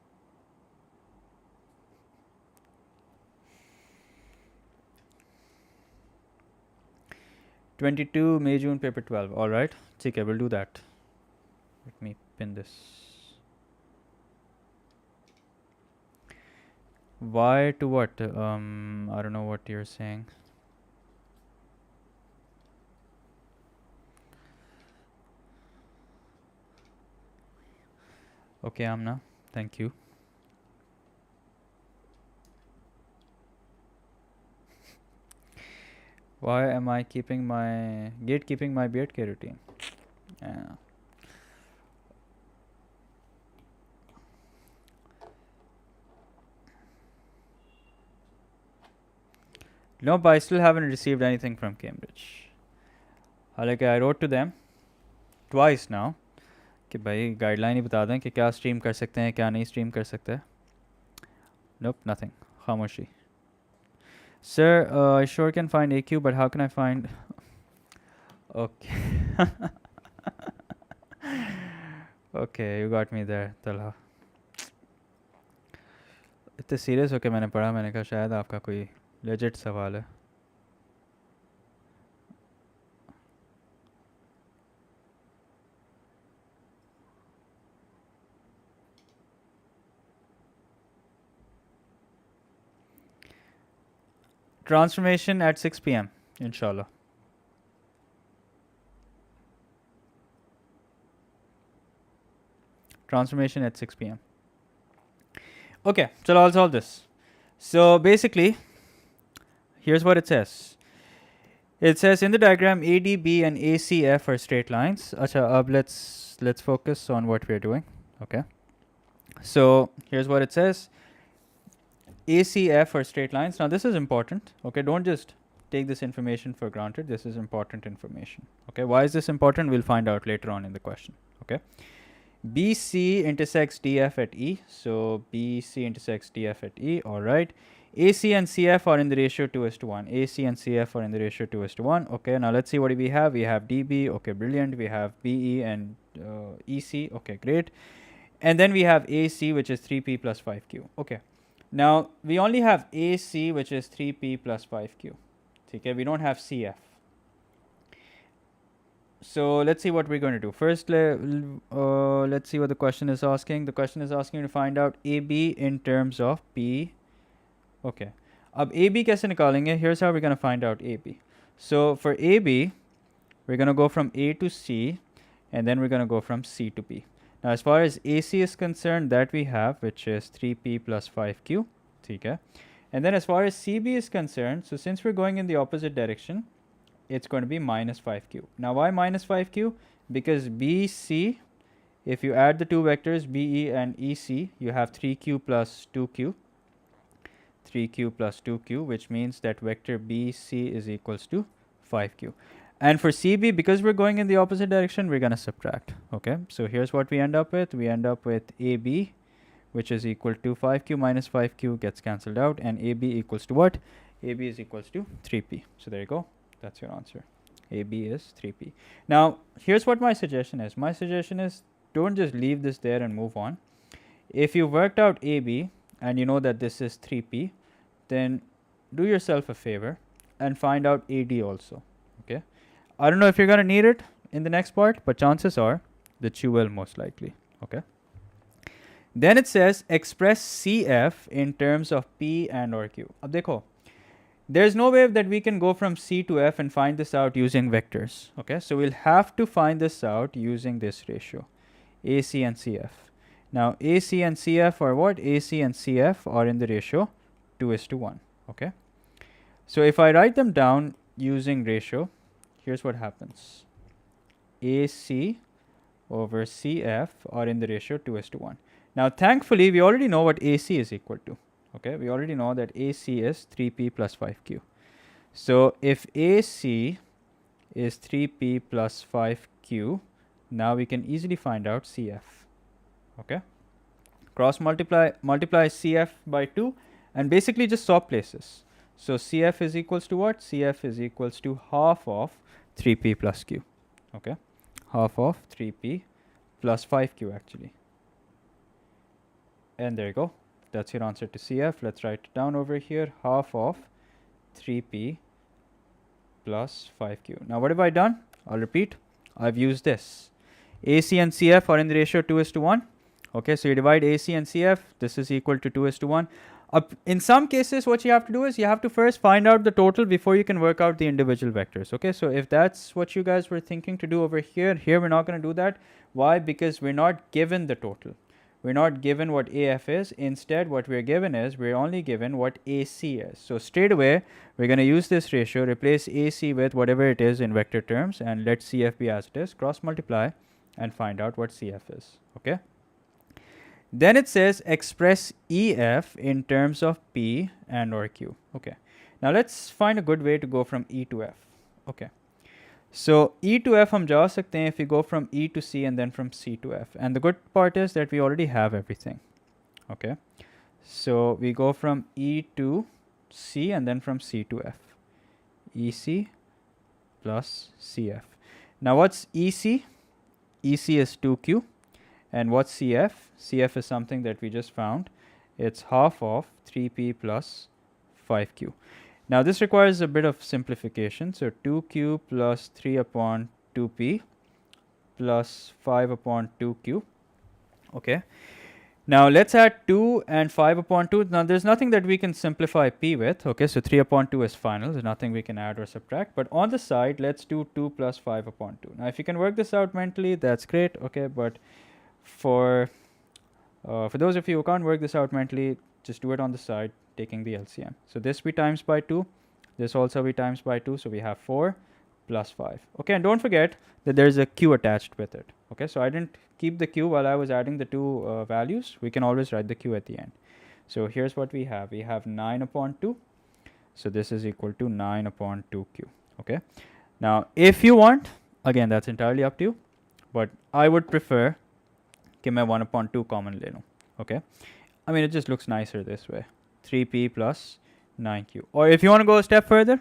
(22 May June paper 12). All right, okay, we'll do that. Let me pin this. Why to what? I don't know what you're saying. Okay, Amna, thank you. Why am I keeping my gatekeeping my beard care routine? Yeah. Nope, I still haven't received anything from Cambridge. Like I wrote to them twice now कि भाई guideline ही बता दें कि क्या stream कर सकते हैं क्या नहीं स्ट्रीम कर सकते. Nope, nothing. खामोशी. Sir, I sure can find AQ, but how can I find? Okay. Okay, you got me there, Talha. इतने सीरियस होके मैंने पढ़ा, मैंने कहा शायद आपका कोई लेजिट सवाल है. Transformation at 6 p.m. Inshallah. Transformation at 6 p.m. Okay, so I'll solve this. So basically, here's what it says. It says in the diagram ADB and ACF are straight lines. Acha, let's focus on what we're doing. Okay. So here's what it says. ACF are straight lines. Now this is important. Okay, don't just take this information for granted. This is important information. Okay, why is this important? We'll find out later on in the question. Okay. BC intersects DF at E. So BC intersects DF at E. All right. AC and CF are in the ratio 2:1. AC and CF are in the ratio 2:1. Okay, now let's see what we have. We have DB. Okay, brilliant. We have BE and EC. Okay, great. And then we have AC, which is 3P plus 5Q. Okay. Now we only have AC, which is 3P plus 5Q. Okay, we don't have CF. So let's see what we're going to do. First, let's see what the question is asking. The question is asking to find out AB in terms of P. Okay. Ab AB kaise nikalenge? Here's how we're going to find out AB. So for AB, we're going to go from A to C, and then we're going to go from C to P. Now, as far as AC is concerned, that we have, which is 3P plus 5Q. Okay. And then as far as CB is concerned, so since we're going in the opposite direction, it's going to be minus 5Q. Now, why minus 5Q? Because BC, if you add the two vectors BE and EC, you have 3Q plus 2Q. 3Q plus 2Q, which means that vector BC is equals to 5Q. And for CB, because we're going in the opposite direction, we're going to subtract. Okay, so here's what we end up with. We end up with AB, which is equal to 5Q minus 5Q gets cancelled out. And AB equals to what? AB is equals to 3P. So there you go. That's your answer. AB is 3P. Now, here's what my suggestion is. My suggestion is don't just leave this there and move on. If you worked out AB and you know that this is 3P, then do yourself a favor and find out AD also. Okay. I don't know if you're going to need it in the next part, but chances are that you will most likely. Okay. Then it says express CF in terms of P and or Q. Ab dekho, there's no way that we can go from C to F and find this out using vectors. Okay, so we'll have to find this out using this ratio, AC and CF. Now, AC and CF are what? AC and CF are in the ratio 2:1. Okay, so if I write them down using ratio, here's what happens. AC over CF are in the ratio 2:1. Now, thankfully, we already know what AC is equal to. Okay, we already know that AC is 3p plus 5q. So if AC is 3p plus 5q, now we can easily find out CF. Okay, cross multiply CF by 2 and basically just swap places. So CF is equals to what? CF is equals to half of 3p plus q. Okay, half of 3p plus 5q actually. And there you go. That's your answer to CF. Let's write it down over here. Half of 3p plus 5q. Now what have I done? I'll repeat. I've used this. AC and CF are in the ratio 2:1. Okay, so you divide AC and CF. This is equal to 2:1. In some cases, what you have to do is you have to first find out the total before you can work out the individual vectors. Okay, so if that's what you guys were thinking to do over here, we're not going to do that. Why? Because we're not given the total. We're not given what AF is. Instead, what we're given is we're only given what AC is. So straight away, we're going to use this ratio, replace AC with whatever it is in vector terms, and let CF be as it is, cross multiply, and find out what CF is. Okay. Then it says express EF in terms of P and or Q. Okay. Now let's find a good way to go from E to F. Okay. So E to F हम जा सकते हैं if we go from E to C and then from C to F. And the good part is that we already have everything. Okay. So we go from E to C and then from C to F. EC plus CF. Now what's EC? EC is 2Q. And what's CF? CF is something that we just found. It's half of 3P plus 5Q. Now this requires a bit of simplification. So 2Q plus 3 upon 2P plus 5 upon 2Q. Okay. Now let's add 2 and 5 upon 2. Now there's nothing that we can simplify P with. Okay, so 3 upon 2 is final. There's nothing we can add or subtract. But on the side, let's do 2 plus 5 upon 2. Now if you can work this out mentally, that's great. Okay, but for those of you who can't work this out mentally, just do it on the side, taking the LCM. So this we times by 2. This also we times by 2. So we have 4 plus 5. Okay, and don't forget that there's a Q attached with it. Okay, so I didn't keep the Q while I was adding the two values. We can always write the Q at the end. So here's what we have. We have 9 upon 2. So this is equal to 9 upon 2Q. Okay. Now, if you want, again, that's entirely up to you. But I would prefer कि मैं 1 upon 2 common ले लूँ. Okay. I mean, it just looks nicer this way. 3P plus 9Q. Or if you want to go a step further,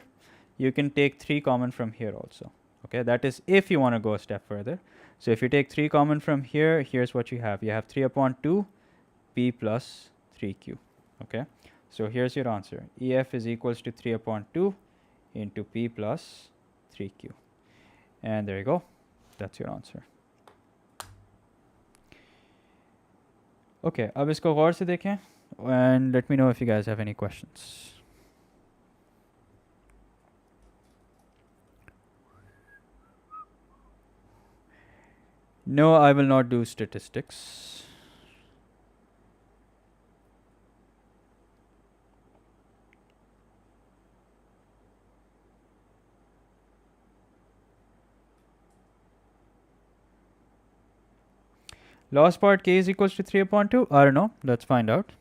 you can take 3 common from here also. Okay, that is if you want to go a step further. So if you take 3 common from here, here's what you have. You have 3 upon 2, P plus 3Q. Okay, so here's your answer. EF is equals to 3 upon 2 into P plus 3Q. And there you go. That's your answer. Okay, अब इसको गौर से देखें and let me know if you guys have any questions. No, I will not do statistics. Loss part k is equals to 3 upon 2. I don't know. Let's find out.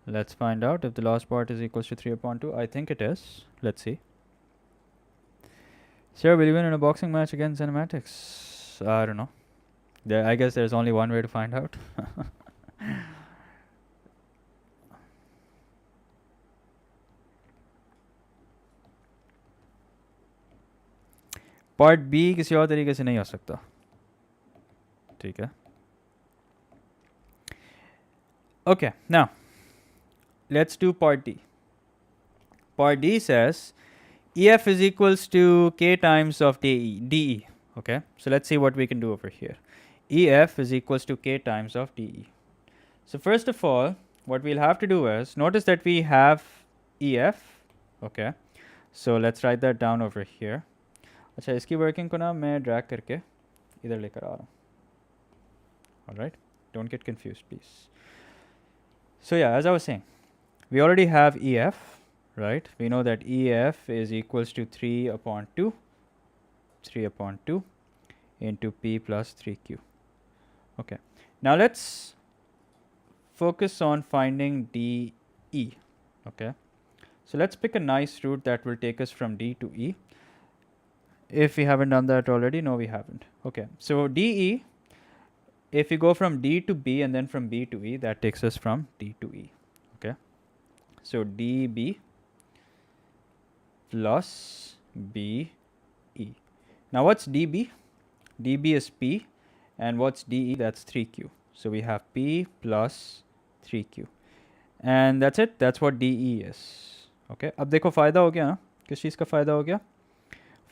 Let's find out if the loss part is equals to 3 upon 2. I think it is. Let's see. Sir, will you win in a boxing match against cinematics? I don't know. I guess there's only one way to find out. Part B किसी और तरीके से नहीं हो सकता. ठीक है. Okay, now let's do part D. Part D says EF is equals to K times of DE. Okay, so let's see what we can do over here. EF is equals to K times of DE. So first of all, what we'll have to do is, notice that we have EF. Okay, so let's write that down over here. अच्छा, इसकी working को ना मैं drag करके इधर लेकर आ रहा हूँ. Alright, don't get confused, please. So yeah, as I was saying, we already have EF, right? We know that EF is equals to 3 upon 2 into P plus 3Q. Okay, now let's focus on finding DE. Okay. So let's pick a nice route that will take us from D to E. If we haven't done that already, no, we haven't. Okay. So DE, if we go from D to B and then from B to E, that takes us from D to E. Okay. So DB plus BE. Now what's DB? DB is P, and what's DE? That's 3Q. So we have P plus 3Q. And that's it. That's what DE is. Okay. अब देखो फ़ायदा हो गया ना? किस चीज़ का फ़ायदा हो गया?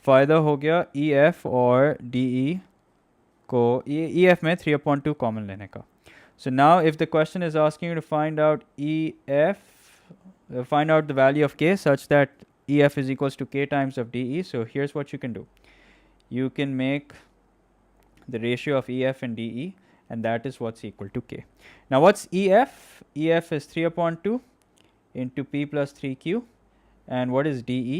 फ़ायदा हो गया EF और DE को EF में 3/2 common लेने का. So now if the question is asking you to find out EF, find out the value of K such that EF is equals to K times of DE. So here's what you can do. You can make the ratio of EF and DE, and that is what's equal to K. Now what's EF? EF is 3/2 into P plus 3Q. And what is DE?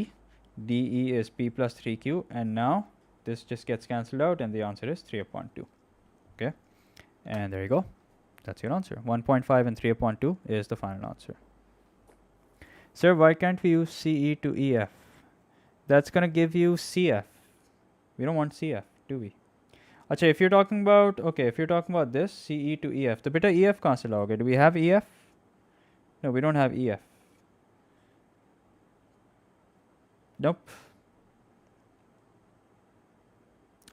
DE is P plus 3Q. And now this just gets cancelled out and the answer is 3/2. Okay. And there you go. That's your answer. 1.5 and 3/2 is the final answer. Sir, why can't we use CE to EF? That's going to give you CF. We don't want CF, do we? Acha, if you're talking about, okay, if you're talking about this, CE to EF, the beta EF kahan se laoge? Do we have EF? No, we don't have EF. Nope.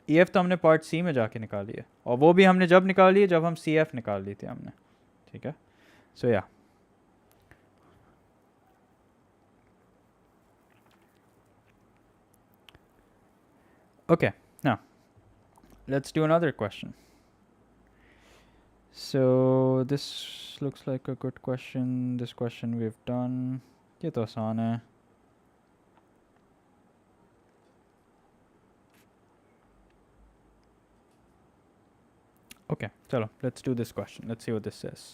EF तो हमने part सी में जाके निकाली है, और वो भी हमने जब निकाली है जब हम CF निकाल ली थी हमने. ठीक है. So yeah. Okay, now let's do another question. So this looks like a good question. This question we've done. ये तो आसान है. Okay, chalo, let's do this question. Let's see what this says.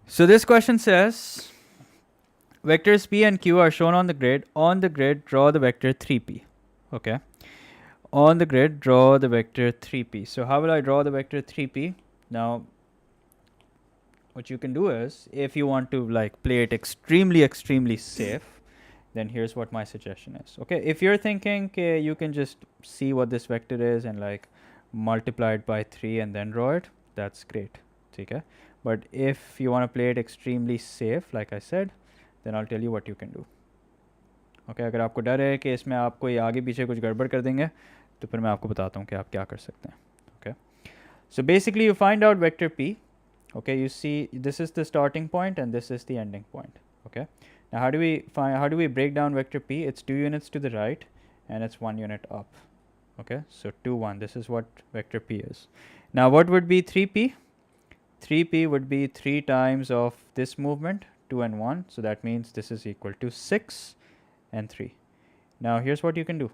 So this question says, vectors P and Q are shown on the grid. On the grid, draw the vector 3P. Okay. On the grid, draw the vector 3P. So how will I draw the vector 3P? Now, what you can do is, if you want to like play it extremely safe, then here's what my suggestion is. Okay, if you're thinking you can just see what this vector is and like multiply it by 3 and then draw it, that's great. Okay, but if you want to play it extremely safe, like I said, then I'll tell you what you can do. Okay, अगर आपको डर है कि इसमें आप कोई आगे पीछे कुछ गड़बड़ कर देंगे, तो फिर मैं आपको बताता हूँ कि आप क्या कर सकते हैं. Okay, so basically you find out vector P. Okay, you see this is the starting point and this is the ending point. Okay, now how do we break down vector P? It's 2 units to the right and it's 1 unit up. Okay, so 2 1, this is what vector P is. Now what would be 3P? 3P would be 3 times of this movement, 2 and 1, so that means this is equal to 6 and 3. Now here's what you can do.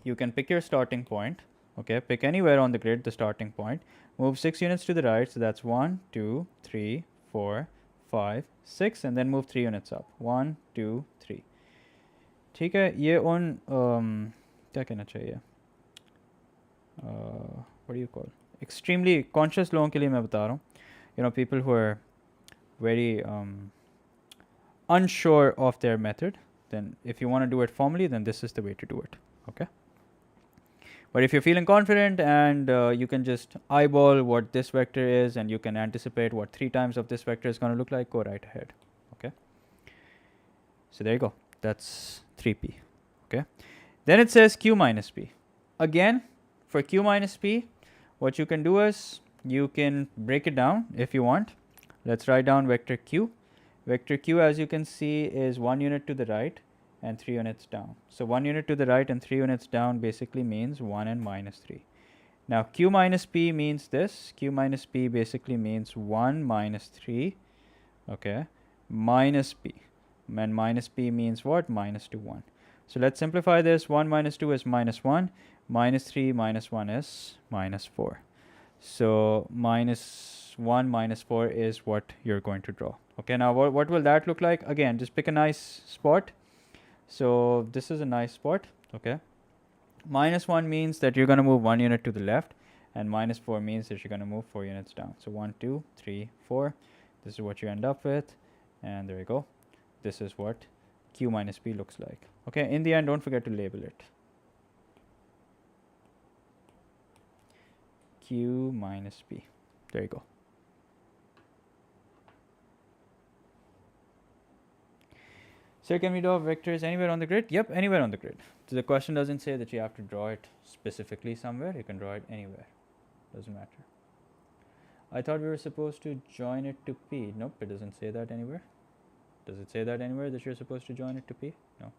You can pick your starting point. Okay, pick anywhere on the grid the starting point, move 6 units to the right, so that's 1 2 3 4 5 6, and then move 3 units up, 1 2 3. ठीक है, ये उन क्या कहना चाहिए, what do you call, extremely conscious लोगों के लिए मैं बता रहा हूँ. You know, people who are very unsure of their method, then if you want to do it formally, then this is the way to do it. Okay, but if you're feeling confident and you can just eyeball what this vector is and you can anticipate what 3 times of this vector is going to look like, go right ahead. Okay, so there you go, that's 3P. Okay, then it says Q minus P. Again, for Q minus P, what you can do is you can break it down if you want. Let's write down vector Q. Vector Q, as you can see, is 1 unit to the right and 3 units down. So 1 unit to the right and 3 units down basically means 1 and minus 3. Now Q minus P means this. Q minus P basically means 1 minus 3, okay, minus P. And minus P means what? Minus 2, 1. So let's simplify this. 1 minus 2 is minus 1. Minus 3 minus 1 is minus 4. So minus 1 minus 4 is what you're going to draw. Okay, now what will that look like? Again, just pick a nice spot. So this is a nice spot. Okay, minus 1 means that you're going to move 1 unit to the left, and minus 4 means that you're going to move 4 units down. So 1, 2, 3, 4. This is what you end up with, and there you go. This is what Q minus P looks like. Okay, in the end, don't forget to label it. Q minus P. There you go. So can we draw vectors anywhere on the grid? Yep, anywhere on the grid. So the question doesn't say that you have to draw it specifically somewhere. You can draw it anywhere. Doesn't matter. I thought we were supposed to join it to P. Nope, it doesn't say that anywhere. Does it say that anywhere that you're supposed to join it to P? No.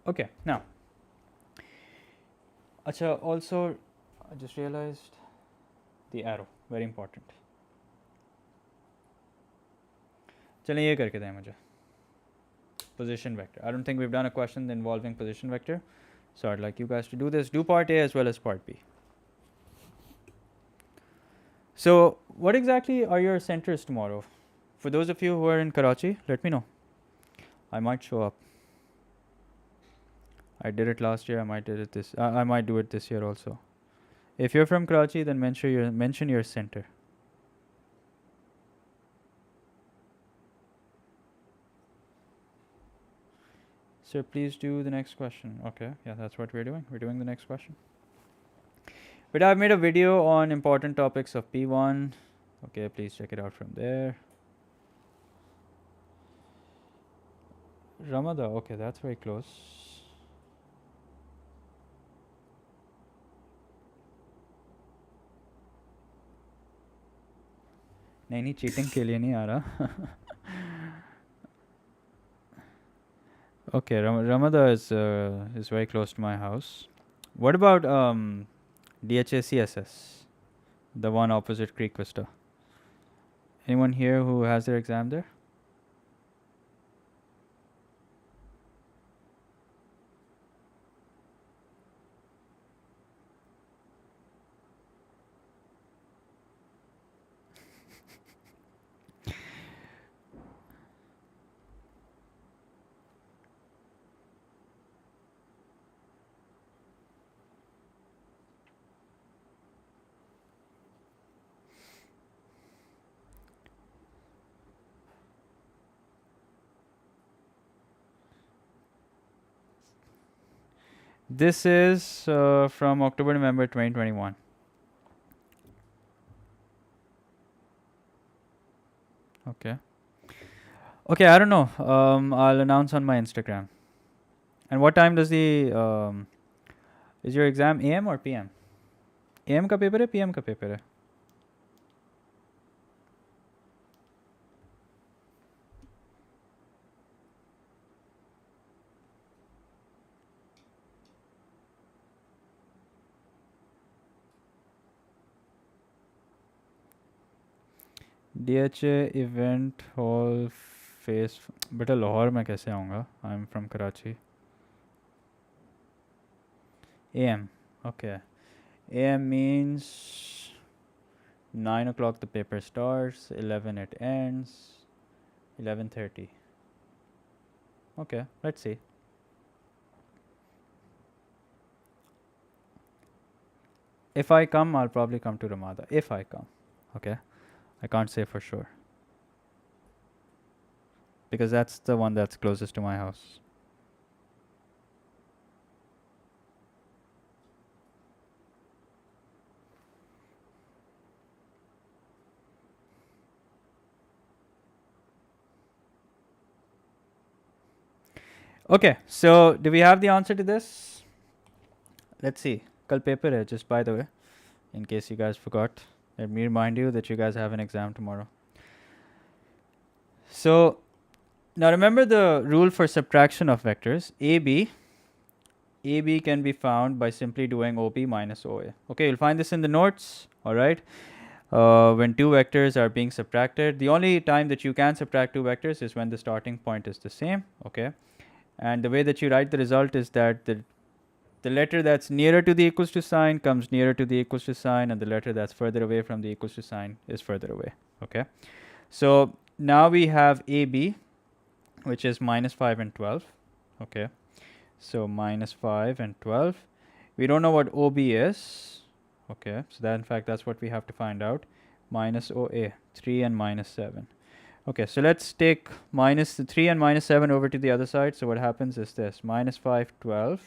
Okay, now. Acha, also, I just realized the arrow. Very important. चलिए ये करके दें मुझे. Position vector. I don't think we've done a question involving position vector. So I'd like you guys to do this. Do part A as well as part B. So what exactly are your centers tomorrow? For those of you who are in Karachi, let me know. I might show up. I did it last year. I might do it this year also. If you're from Karachi, then mention your center. Sir, please do the next question. Okay, yeah, that's what we're doing. We're doing the next question. But I've made a video on important topics of P1. Okay, please check it out from there. Ramada, okay, that's very close. नहीं cheating के लिए नहीं आ रहा. Okay, Ramada is very close to my house. What about DHA-CSS, the one opposite Creek Vista? Anyone here who has their exam there? This is from October, November 2021. Okay. Okay, I don't know. I'll announce on my Instagram. And what time does the is your exam AM or PM? AM का paper है, PM का paper है? DHA event hall face. बेटा लाहौर में कैसे आऊँगा? I'm from Karachi. AM. Okay. AM means 9 o'clock the paper starts, 11 it ends, 11:30. Okay, let's see. If I come, I'll probably come to Ramada. If I come. Okay. I can't say for sure. Because that's the one that's closest to my house. Okay, so do we have the answer to this? Let's see. Kal paper hai, just by the way, in case you guys forgot. Let me remind you that you guys have an exam tomorrow. So now remember the rule for subtraction of vectors. AB can be found by simply doing OP minus OA. Okay, you'll find this in the notes. All right. When two vectors are being subtracted, the only time that you can subtract two vectors is when the starting point is the same. Okay. And the way that you write the result is that the letter that's nearer to the equals to sign comes nearer to the equals to sign, and the letter that's further away from the equals to sign is further away. Okay. So now we have AB, which is minus 5 and 12. Okay. So minus 5 and 12. We don't know what OB is. Okay, so that in fact that's what we have to find out. Minus OA, 3 and minus 7. Okay, so let's take minus 3 and minus 7 over to the other side. So what happens is this, minus 5, 12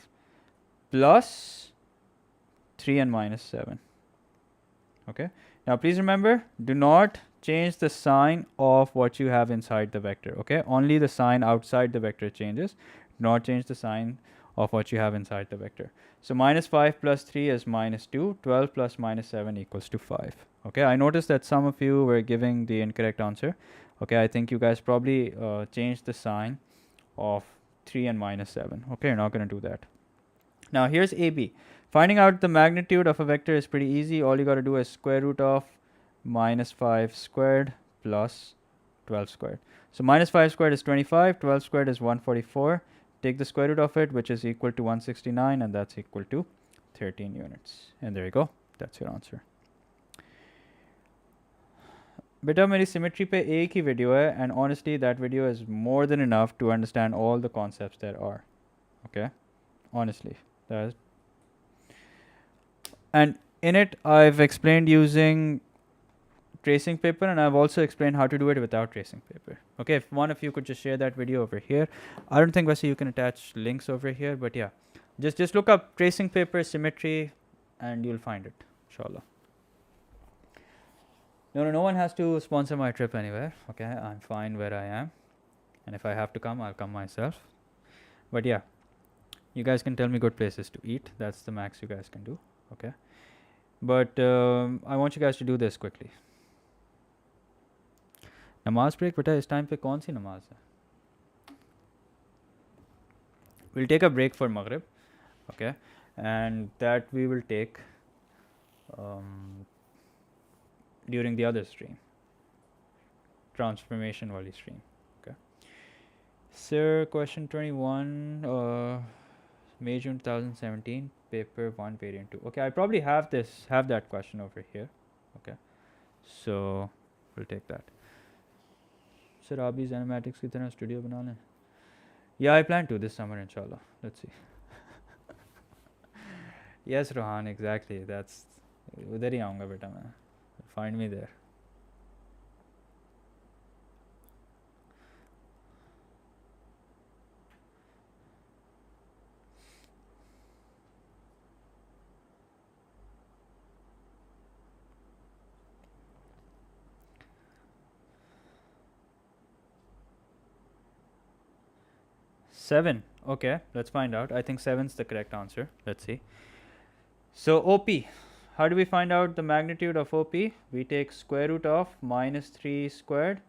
plus 3 and minus 7. Okay, now please remember, do not change the sign of what you have inside the vector. Okay, only the sign outside the vector changes. Do not change the sign of what you have inside the vector. So minus 5 plus 3 is minus 2. 12 plus minus 7 equals to 5. Okay, I noticed that some of you were giving the incorrect answer. Okay, I think you guys probably changed the sign of 3 and minus 7. Okay, you're not going to do that. Now here's AB. Finding out the magnitude of a vector is pretty easy. All you got to do is square root of minus 5 squared plus 12 squared. So minus 5 squared is 25, 12 squared is 144. Take the square root of it, which is equal to 169, and that's equal to 13 units. And there you go. That's your answer. बेटा मेरी symmetry पे एक ही video है, and honestly that video is more than enough to understand all the concepts there are. Okay, honestly, and in it I've explained using tracing paper, and I've also explained how to do it without tracing paper. Okay, if one of you could just share that video over here. I don't think you can attach links over here, but yeah, just look up tracing paper symmetry and you'll find it, inshallah. No one has to sponsor my trip anywhere. Okay, I'm fine where I am, and if I have to come, I'll come myself. But yeah, you guys can tell me good places to eat. That's the max you guys can do. Okay, but I want you guys to do this quickly. नमाज break बेटा इस time पे कौन सी नमाज है? We'll take a break for Maghrib, okay, and that we will take during the other stream, transformation wali stream. Okay, sir, question 21, May June 2017, paper 1 variant 2. Okay, I probably have that question over here. Okay, so we'll take that. Sir, आप भी animatics की तरह studio बना लें? Yeah, I plan to this summer, inshallah. Let's see. Yes, Rohan, exactly. That's उधर ही आऊँगा बेटा मैं. Find me there. Seven. Okay, let's find out. I think 7's the correct answer. Let's see. So OP. How do we find out the magnitude of OP? We take square root of minus 3 squared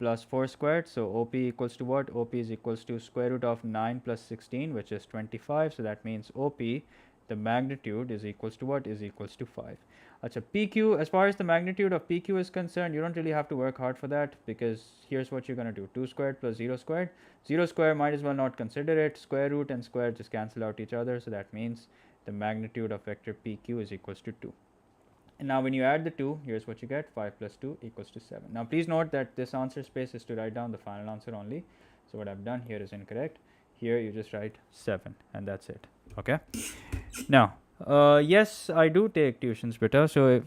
plus 4 squared. So OP equals to what? OP is equals to square root of 9 plus 16, which is 25. So that means OP, the magnitude is equals to what? Is equals to 5. Achha, PQ, as far as the magnitude of PQ is concerned, you don't really have to work hard for that, because here's what you're going to do. 2 squared plus 0 squared. 0 squared, might as well not consider it. Square root and square just cancel out each other. So that means the magnitude of vector PQ is equals to 2. And now when you add the 2, here's what you get. 5 plus 2 equals to 7. Now please note that this answer space is to write down the final answer only. So what I've done here is incorrect. Here you just write 7 and that's it. Okay. Now, yes, I do take tuitions, beta. So if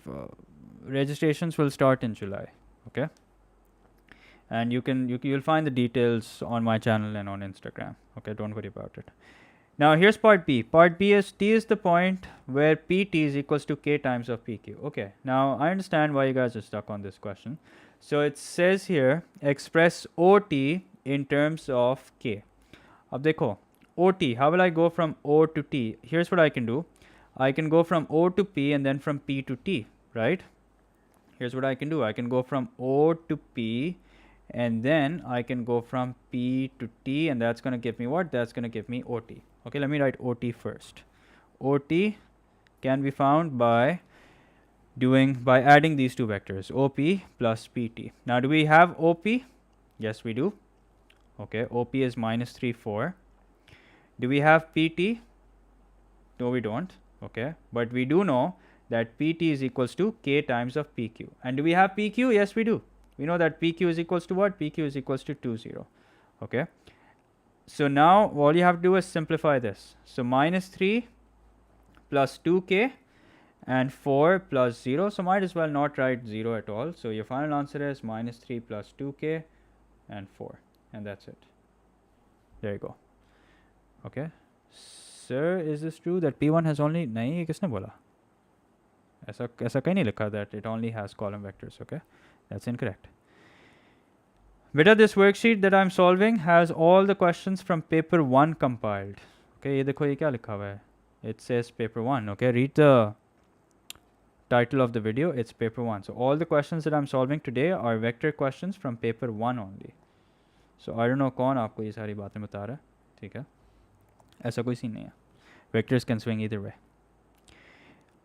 registrations will start in July. Okay. And you'll find the details on my channel and on Instagram. Okay, don't worry about it. Now here's part B. Part B is T is the point where PT is equals to K times of PQ. Okay, now I understand why you guys are stuck on this question. So it says here, express OT in terms of K. Ab dekho, OT, how will I go from O to T? Here's what I can do. I can go from O to P and then from P to T, right? Here's what I can do. I can go from O to P and then I can go from P to T, and that's going to give me what? That's going to give me OT. Okay, let me write OT first. OT can be found by adding these two vectors, OP plus PT. Now, do we have OP? Yes, we do. Okay, OP is minus 3, 4. Do we have PT? No, we don't. Okay, but we do know that PT is equals to K times of PQ. And do we have PQ? Yes, we do. We know that PQ is equals to what? PQ is equals to 2, 0. Okay. So now all you have to do is simplify this. So minus 3 plus 2k and 4 plus 0. So might as well not write 0 at all. So your final answer is minus 3 plus 2k and 4. And that's it. There you go. Okay. Sir, is this true that P1 has only... नहीं, ये किसने बोला? ऐसा कहीं नहीं लिखा that it only has column vectors. Okay. That's incorrect. Beta, this worksheet that I'm solving has all the questions from paper 1 compiled. Okay, ये देखो ये क्या लिखा हुआ है. It says paper 1. Okay, read the title of the video. It's paper 1. So all the questions that I'm solving today are vector questions from paper 1 only. So I don't know कौन आपको ये सारी बातें बता रहा है. ठीक है, ऐसा कोई सीन नहीं है. Vectors can swing either way.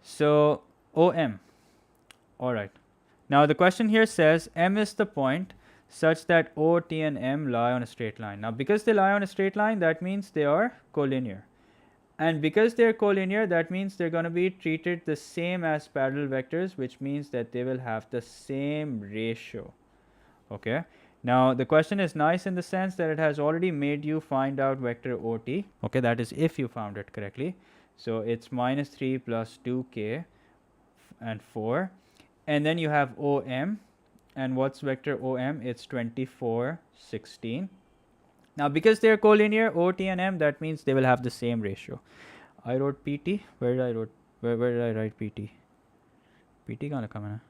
So OM. All right. Now the question here says M is the point such that O, T, and M lie on a straight line. Now because they lie on a straight line, that means they are collinear. And because they're collinear, that means they're going to be treated the same as parallel vectors, which means that they will have the same ratio. Okay. Now the question is nice in the sense that it has already made you find out vector OT. Okay, that is if you found it correctly. So it's minus 3 plus 2k and 4. And then you have OM. And what's vector OM? It's 24, 16. Now because they're collinear, O, T, and M, that means they will have the same ratio. I wrote PT. Where did I write PT? PT कहाँ लिखा मैंने?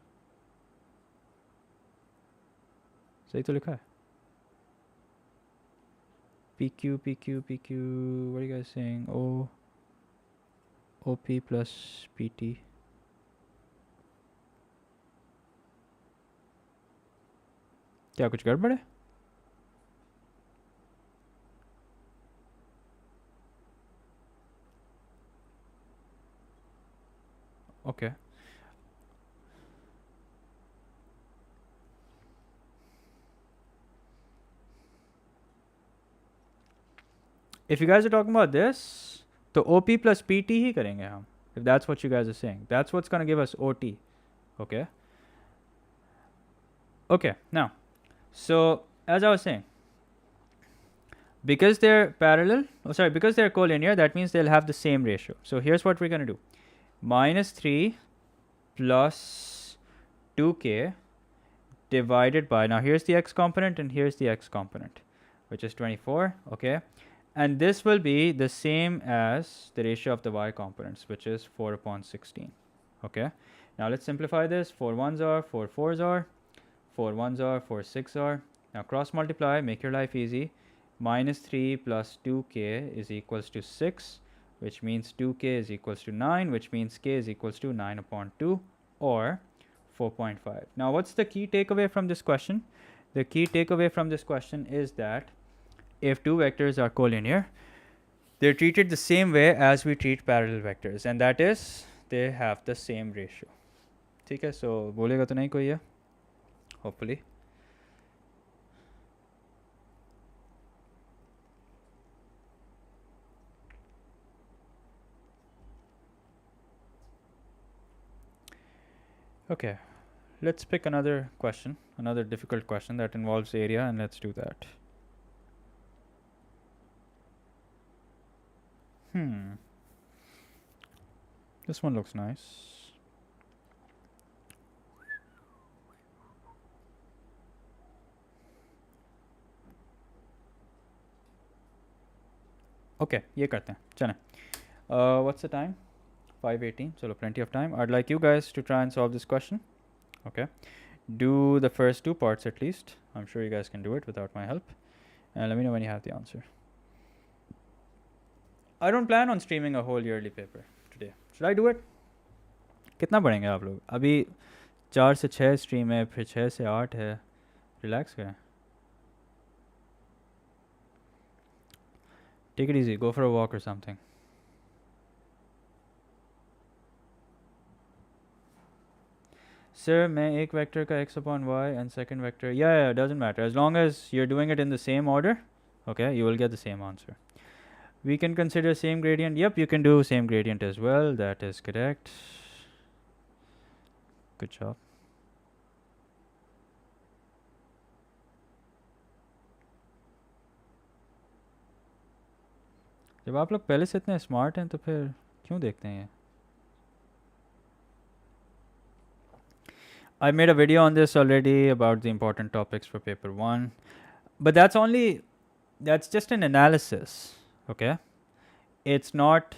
सही तो लिखा है. PQ, PQ, PQ. What are you guys saying? OP plus PT. क्या कुछ गड़बड़ है? Okay. If you guys are talking about this, तो OP plus PT ही करेंगे हम. If that's what you guys are saying, that's what's going to give us OT. Okay. Okay. Now, so as I was saying, because they're because they're collinear, that means they'll have the same ratio. So here's what we're going to do. Minus 3 plus 2k divided by, now here's the x component and here's the x component, which is 24. Okay. And this will be the same as the ratio of the y components, which is 4 upon 16. Okay. Now let's simplify this. 4 1s are, 4 4s are, 4 1s are, 4 6 are. Now cross multiply, make your life easy. Minus 3 plus 2k is equals to 6, which means 2k is equals to 9, which means k is equals to 9 upon 2 or 4.5. Now what's the key takeaway from this question? The key takeaway from this question is that if two vectors are collinear, they're treated the same way as we treat parallel vectors, and that is they have the same ratio. ठीक है, so बोलेगा तो नहीं कोई है? Hopefully. Okay, let's pick another question, another difficult question that involves area, and let's do that. This one looks nice. Okay, ये करते हैं. चलें. What's the time? 5:18. So plenty of time. I'd like you guys to try and solve this question. Okay. Do the first two parts at least. I'm sure you guys can do it without my help. And let me know when you have the answer. I don't plan on streaming a whole yearly paper today. Should I do it? कितना पढ़ेंगे आप लोग? अभी 4 से 6 stream है, फिर 6 से 8 है. रिलैक्स करें. Take it easy. Go for a walk or something. Sir, मैं एक vector का x upon y and second vector. Yeah, it doesn't matter. As long as you're doing it in the same order, okay, you will get the same answer. We can consider same gradient. Yep, you can do same gradient as well. That is correct. Good job. जब आप लोग पहले से इतने smart हैं तो फिर क्यों देखते हैं ये? I made a video on this already about the important topics for paper 1, but that's just an analysis, okay? It's not,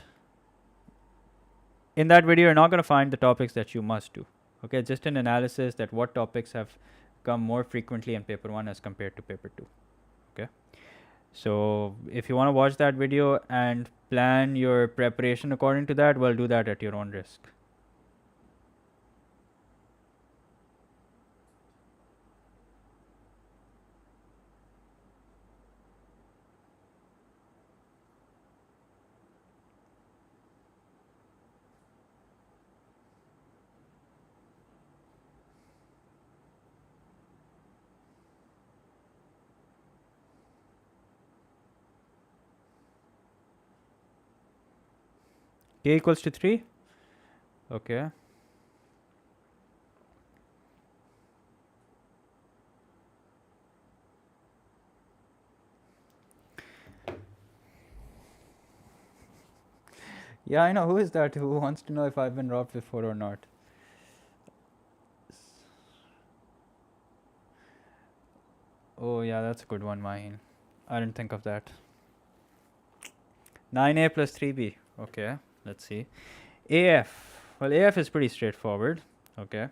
in that video you're not going to find the topics that you must do, okay? Just an analysis that what topics have come more frequently in paper 1 as compared to paper 2, okay? So if you want to watch that video and plan your preparation according to that, well, do that at your own risk. K equals to 3, okay? Yeah, I know. Who is that? Who wants to know if I've been robbed before or not? Oh, yeah, that's a good one, Mahin. I didn't think of that. 9a plus 3b. Okay, let's see. AF. Well, AF is pretty straightforward. Okay.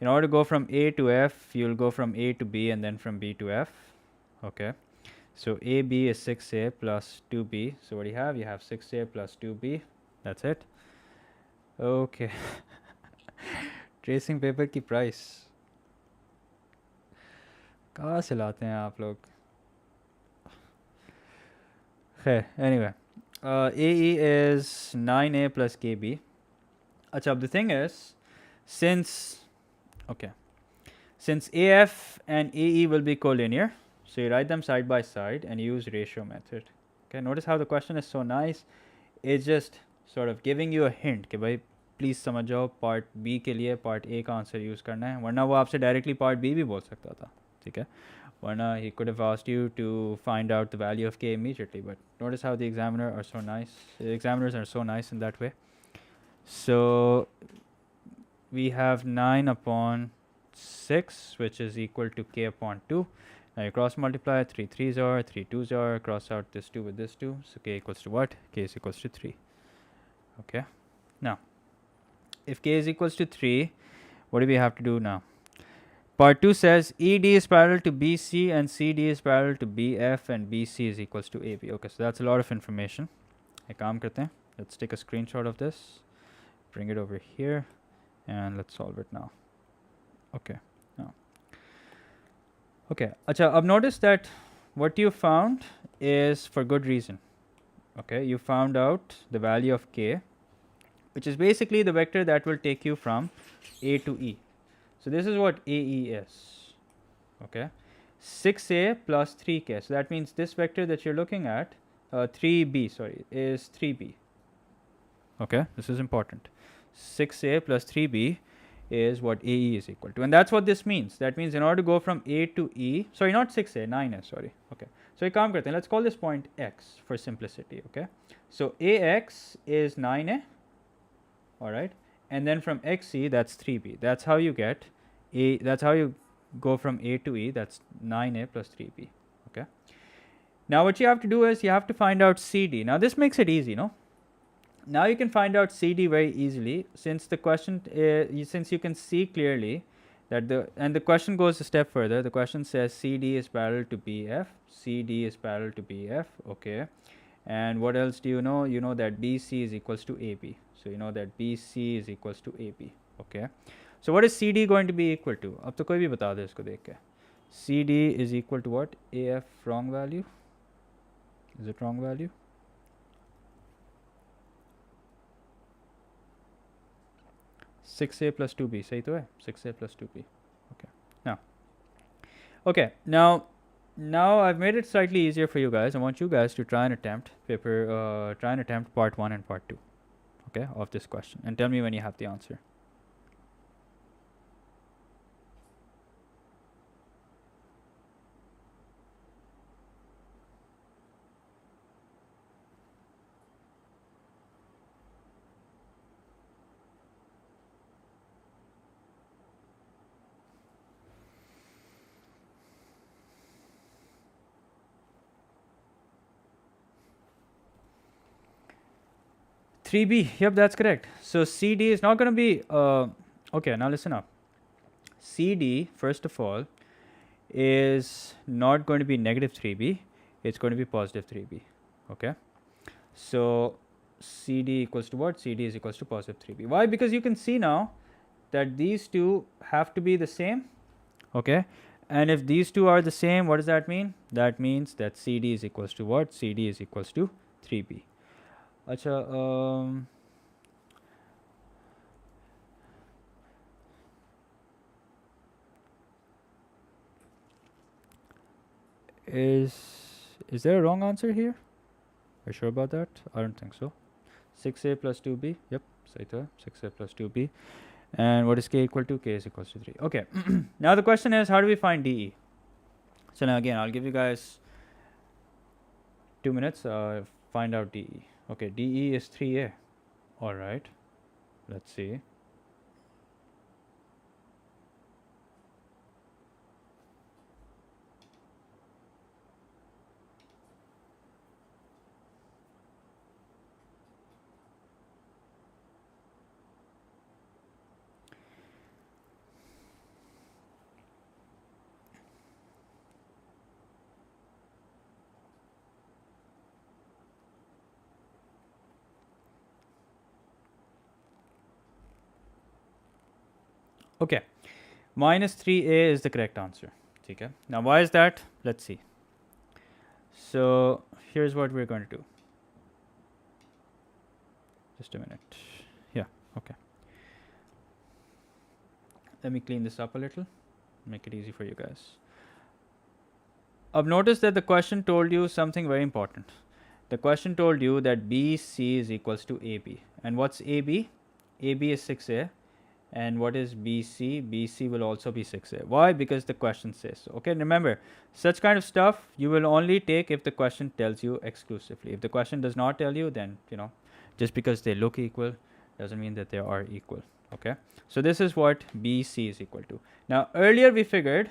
In order to go from A to F, you'll go from A to B and then from B to F. Okay. So AB is 6a plus 2b. So what do you have? You have 6a plus 2b. That's it. Okay. Tracing paper की price कहाँ से लाते हैं आप लोग? खैर, anyway, AE is 9a plus KB. अच्छा, the thing is, since AF and AE will be collinear, so you write them side by side and use ratio method. Okay, notice how the question is so nice. It's just sort of giving you a hint कि भाई please समझ जाओ part B के लिए part A का answer use करना है, वरना वो आपसे डायरेक्टली पार्ट बी भी बोल सकता था, ठीक है? Varna, he could have asked you to find out the value of k immediately, but notice how the examiners are so nice in that way. So we have 9 upon 6, which is equal to k upon 2. Now you cross multiply, 3 3s are, 3 2s are, cross out this 2 with this 2, so k equals to what? K is equals to 3. Okay, now if k is equals to 3, what do we have to do now? Part 2 says ED is parallel to BC and CD is parallel to BF and BC is equals to AB. Okay, so that's a lot of information. एक काम करते हैं. Let's take a screenshot of this, bring it over here, and let's solve it now. Okay, now. Okay, acha, अब notice that what you found is for good reason. Okay, you found out the value of k, which is basically the vector that will take you from A to E. So this is what AE is, okay? 6a plus 3k. So that means this vector that you're looking at, 3b, sorry, is 3b. Okay, this is important. 6a plus 3b is what AE is equal to. And that's what this means. That means in order to go from A to E, sorry, not 6a, 9a, sorry. Okay, so let's call this point x for simplicity, okay? So AX is 9a, all right? And then from XE, that's 3b. That's how you get that's how you go from A to E. That's 9a plus 3b. Okay. Now what you have to do is you have to find out CD. Now this makes it easy, no? Now you can find out CD very easily since the question since you can see clearly that the question goes a step further. The question says CD is parallel to BF. CD is parallel to BF. Okay. And what else do you know? You know that BC is equals to AB. So you know that BC is equals to AB. Okay. So what is CD going to be equal to? अब तो कोई भी बता दे इसको देख के. CD is equal to what? AF wrong value? Is it wrong value? Six A plus 2B. सही तो है? 6A plus 2B. Okay. Now I've made it slightly easier for you guys. I want you guys to try and attempt part 1 and part 2, okay, of this question, and tell me when you have the answer. 3b. Yep, that's correct. So CD is not going to be okay, now listen up. CD, first of all, is not going to be negative 3b, it's going to be positive 3b. Okay, so CD equals to what? CD is equals to positive 3b. Why? Because you can see now that these two have to be the same. Okay, and if these two are the same, what does that mean? That means that CD is equals to what? CD is equals to 3b. Acha, is there a wrong answer here? Are you sure about that? I don't think so. 6a plus 2b. Yep, sahi tha, 6a plus 2b. And what is k equal to? K is equals to 3. Okay. Now the question is, how do we find DE? So now again, I'll give you guys 2 minutes. Find out DE. Okay, DE is 3a. All right. Let's see. Okay, minus 3a is the correct answer. Okay. Now why is that? Let's see. So here's what we're going to do. Just a minute. Yeah, okay. Let me clean this up a little, make it easy for you guys. I've noticed that the question told you something very important. The question told you that BC is equals to AB. And what's AB? AB is 6a. And what is BC? BC will also be 6a. Why? Because the question says so. Okay, remember, such kind of stuff you will only take if the question tells you exclusively. If the question does not tell you, then, just because they look equal doesn't mean that they are equal. Okay, so this is what BC is equal to. Now, earlier we figured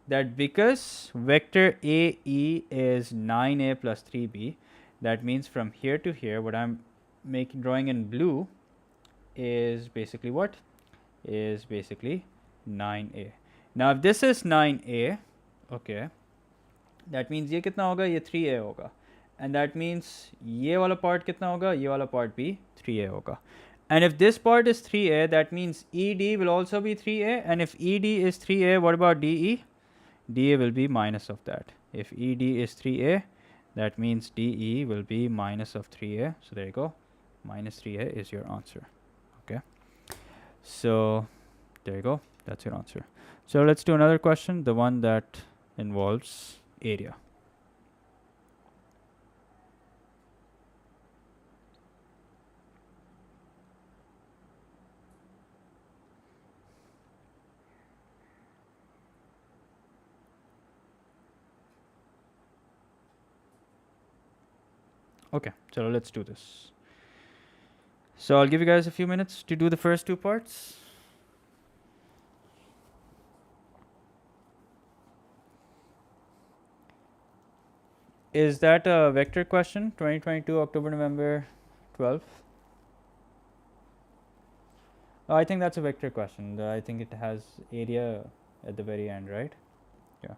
that because vector AE is 9a plus 3b, that means from here to here, what I'm drawing in blue is basically what? Is basically 9a. Now, if this is 9a, okay, that means ye kitna hoga? Ye 3a hoga. And that means ye wala part kitna hoga? Ye wala part be 3a hoga. And if this part is 3a, that means ED will also be 3a. And if ED is 3a, what about DE? DE will be minus of that. If ED is 3a, that means DE will be minus of 3a. So there you go. Minus 3a is your answer. Okay. So there you go. That's your answer. So let's do another question, the one that involves area. Okay, so let's do this. So I'll give you guys a few minutes to do the first two parts. Is that a vector question? 2022 October, November 12th? I think that's a vector question. I think it has area at the very end, right? Yeah.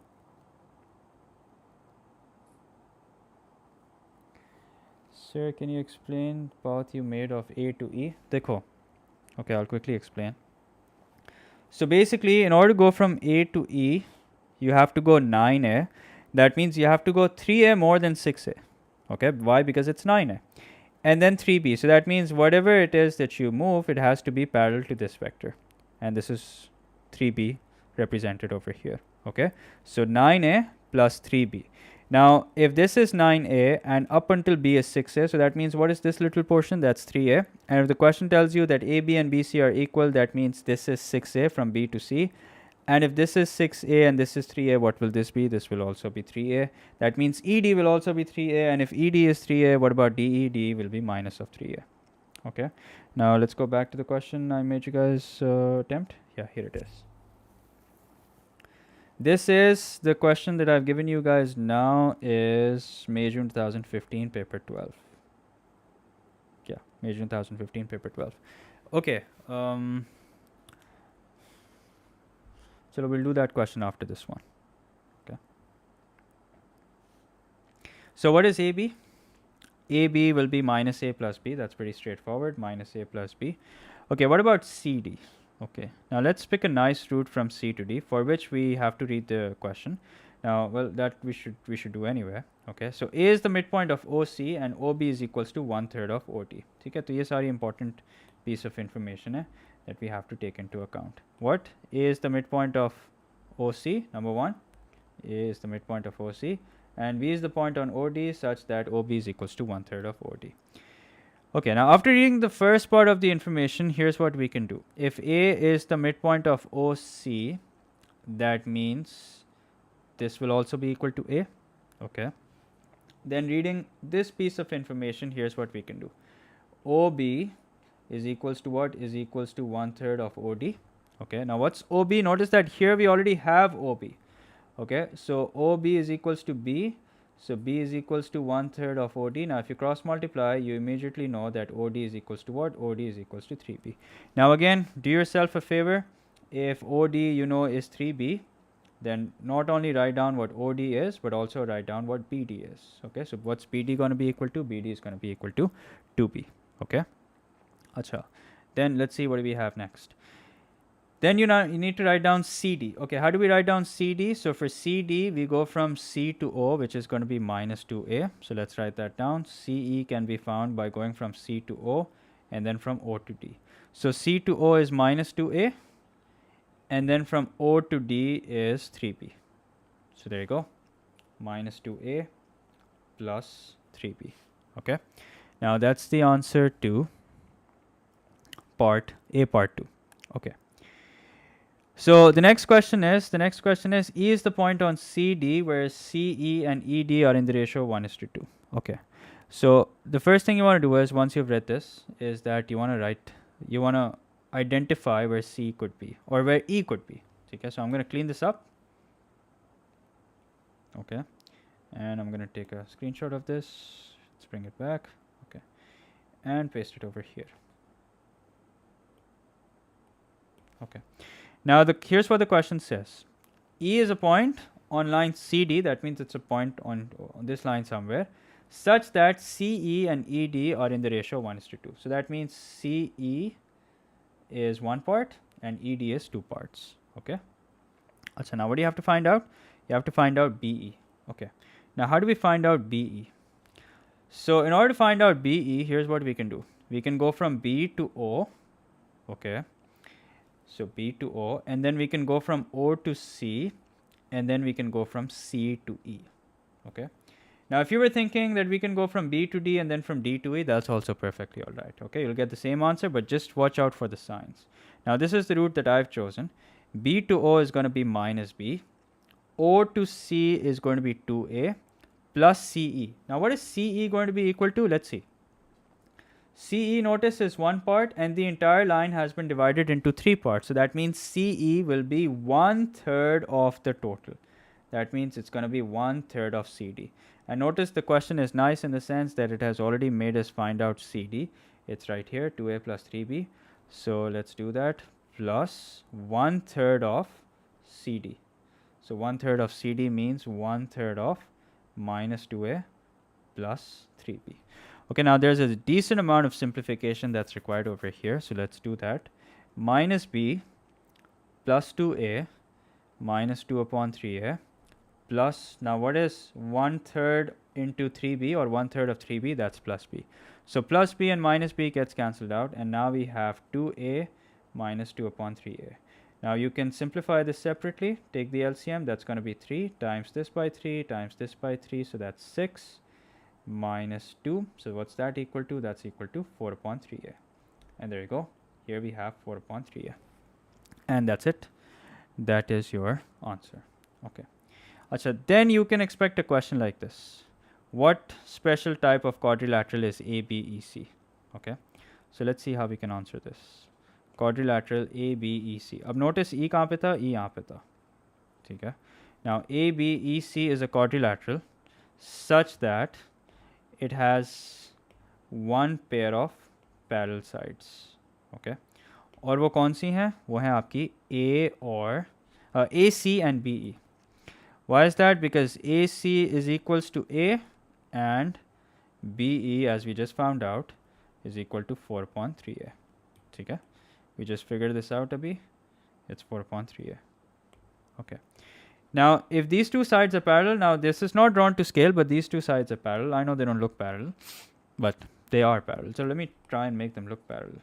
Sir, can you explain path you made of A to E? Dekho. Okay, I'll quickly explain. So basically, in order to go from A to E, you have to go 9A. That means you have to go 3A more than 6A. Okay, why? Because it's 9A. And then 3B. So that means whatever it is that you move, it has to be parallel to this vector. And this is 3B represented over here. Okay, so 9A plus 3B. Now, if this is 9A and up until B is 6A, so that means what is this little portion? That's 3A. And if the question tells you that AB and BC are equal, that means this is 6A from B to C. And if this is 6A and this is 3A, what will this be? This will also be 3A. That means ED will also be 3A. And if ED is 3A, what about DE? DE will be minus of 3A. Okay. Now, let's go back to the question I made you guys attempt. Yeah, here it is. This is the question that I've given you guys now is May, June 2015, paper 12. Yeah, major in 2015, paper 12. Okay. So we'll do that question after this one. Okay. So what is AB? AB will be minus A plus B. That's pretty straightforward. Minus A plus B. Okay, what about CD? Okay, now let's pick a nice root from C to D, for which we have to read the question. Now, well, that we should do anyway. Okay, so A is the midpoint of OC and OB is equals to 1/3 of OD. ठीक है, तो ये सारी important piece of information है that we have to take into account. What? A is the midpoint of OC, number one. A is the midpoint of OC, and B is the point on OD such that OB is equals to 1/3 of OD. Okay, now after reading the first part of the information, here's what we can do. If A is the midpoint of OC, that means this will also be equal to A. Okay. Then reading this piece of information, here's what we can do. OB is equals to what? Is equals to 1/3 of OD. Okay, now what's OB? Notice that here we already have OB. Okay, so OB is equals to B. So B is equals to 1/3 of OD. Now if you cross multiply, you immediately know that OD is equals to what? OD is equals to 3B. Now again, do yourself a favor. If OD you know is 3B, then not only write down what OD is, but also write down what BD is. Okay, so what's BD going to be equal to? BD is going to be equal to 2B. Okay, acha. Then let's see what we have next. Then you need to write down CD. Okay, how do we write down CD? So for CD, we go from C to O, which is going to be minus 2A. So let's write that down. CE can be found by going from C to O and then from O to D. So C to O is minus 2A, and then from O to D is 3B. So there you go, minus 2A plus 3B. Okay, now that's the answer to part A, part 2. Okay. So the next question is E is the point on CD, where CE and ED are in the ratio 1:2. Okay. So the first thing you want to do is, once you've read this, is that you want to identify where C could be or where E could be. Okay, so I'm going to clean this up. Okay, and I'm going to take a screenshot of this. Let's bring it back. Okay, and paste it over here. Okay. Now here's what the question says. E is a point on line CD, that means it's a point on this line somewhere, such that CE and ED are in the ratio 1:2. So that means CE is one part and ED is two parts. Okay. So now what do you have to find out? You have to find out BE. Okay. Now how do we find out BE? So in order to find out BE, here's what we can do. We can go from B to O. Okay. So B to O, and then we can go from O to C, and then we can go from C to E. Okay. Now if you were thinking that we can go from B to D and then from D to E, that's also perfectly all right. Okay, you'll get the same answer, but just watch out for the signs. Now this is the route that I've chosen. B to O is going to be minus B. O to C is going to be 2A plus CE. Now what is CE going to be equal to? Let's see. CE, notice, is one part, and the entire line has been divided into three parts. So that means CE will be 1/3 of the total. That means it's going to be 1/3 of CD. And notice the question is nice in the sense that it has already made us find out CD. It's right here, 2A plus 3B. So let's do that. Plus 1/3 of CD. So 1/3 of CD means 1/3 of minus 2A plus 3B. Okay, now there's a decent amount of simplification that's required over here. So let's do that. Minus B plus 2A minus 2 upon 3A plus, now what is 1/3 into 3B, or 1/3 of 3B? That's plus B. So plus B and minus B gets cancelled out, and now we have 2A minus 2 upon 3A. Now you can simplify this separately. Take the LCM. That's going to be 3 times this by 3 times this by 3. So that's 6 minus 2. So what's that equal to? That's equal to 4 upon 3A. And there you go. Here we have 4 upon 3A. And that's it. That is your answer. Okay. Achha, then you can expect a question like this. What special type of quadrilateral is ABEC? Okay. So let's see how we can answer this. Quadrilateral ABEC. Ab notice E kahan pe tha? E yahan pe tha. Okay. Now ABEC is a quadrilateral such that it has one pair of parallel sides. Okay, और वो कौन सी हैं? वो हैं आपकी A और AC and BE. Why is that? Because AC is equals to A and BE, as we just found out, is equal to 4.3A. ठीक है? We just figured this out abhi. It's 4.3A. Okay. Now, if these two sides are parallel, now this is not drawn to scale, but these two sides are parallel. I know they don't look parallel, but they are parallel. So let me try and make them look parallel.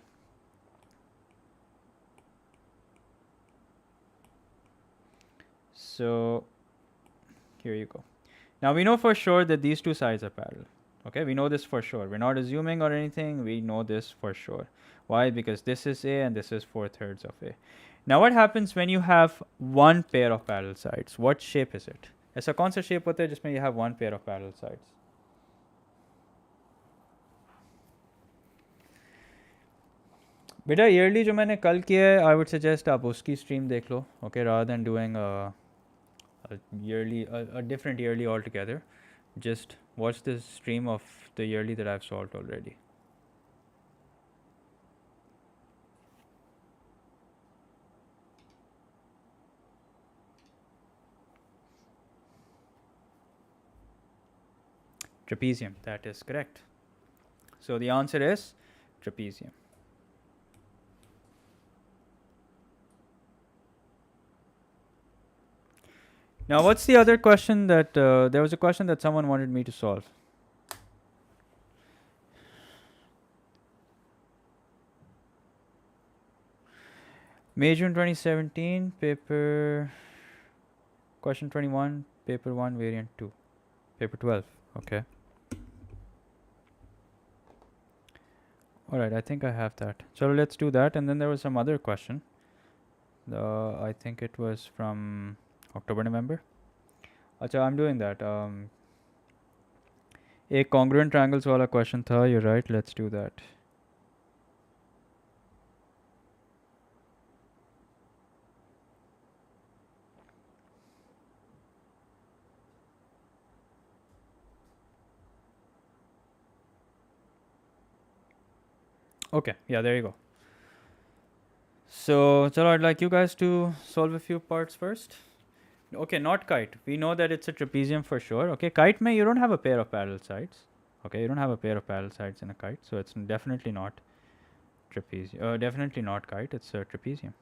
So here you go. Now we know for sure that these two sides are parallel. Okay, we know this for sure. We're not assuming or anything. We know this for sure. Why? Because this is A and this is 4/3 of A. Now what happens when you have one pair of parallel sides? What shape is it? ऐसा कौन सा shape होता है जिसमें you have one pair of parallel sides? बेटा yearly जो मैंने कल किया है, I would suggest आप उसकी stream देख लो. Okay, rather than doing a different yearly altogether. Just watch this stream of the yearly that I've solved already. Trapezium, that is correct. So the answer is trapezium. Now what's the other question that, there was a question that someone wanted me to solve. May June 2017, paper, question 21, paper 1, variant 2, paper 12, okay. Alright, I think I have that. So let's do that. And then there was some other question. I think it was from October, November. Acha, I'm doing that. A congruent triangles wala question tha, you're right, let's do that. Okay, yeah, there you go. So, chalo, I'd like you guys to solve a few parts first. Okay, not kite. We know that it's a trapezium for sure. Okay, kite mein you don't have a pair of parallel sides. Okay, you don't have a pair of parallel sides in a kite, so it's definitely not trapezium. Definitely not kite. It's a trapezium.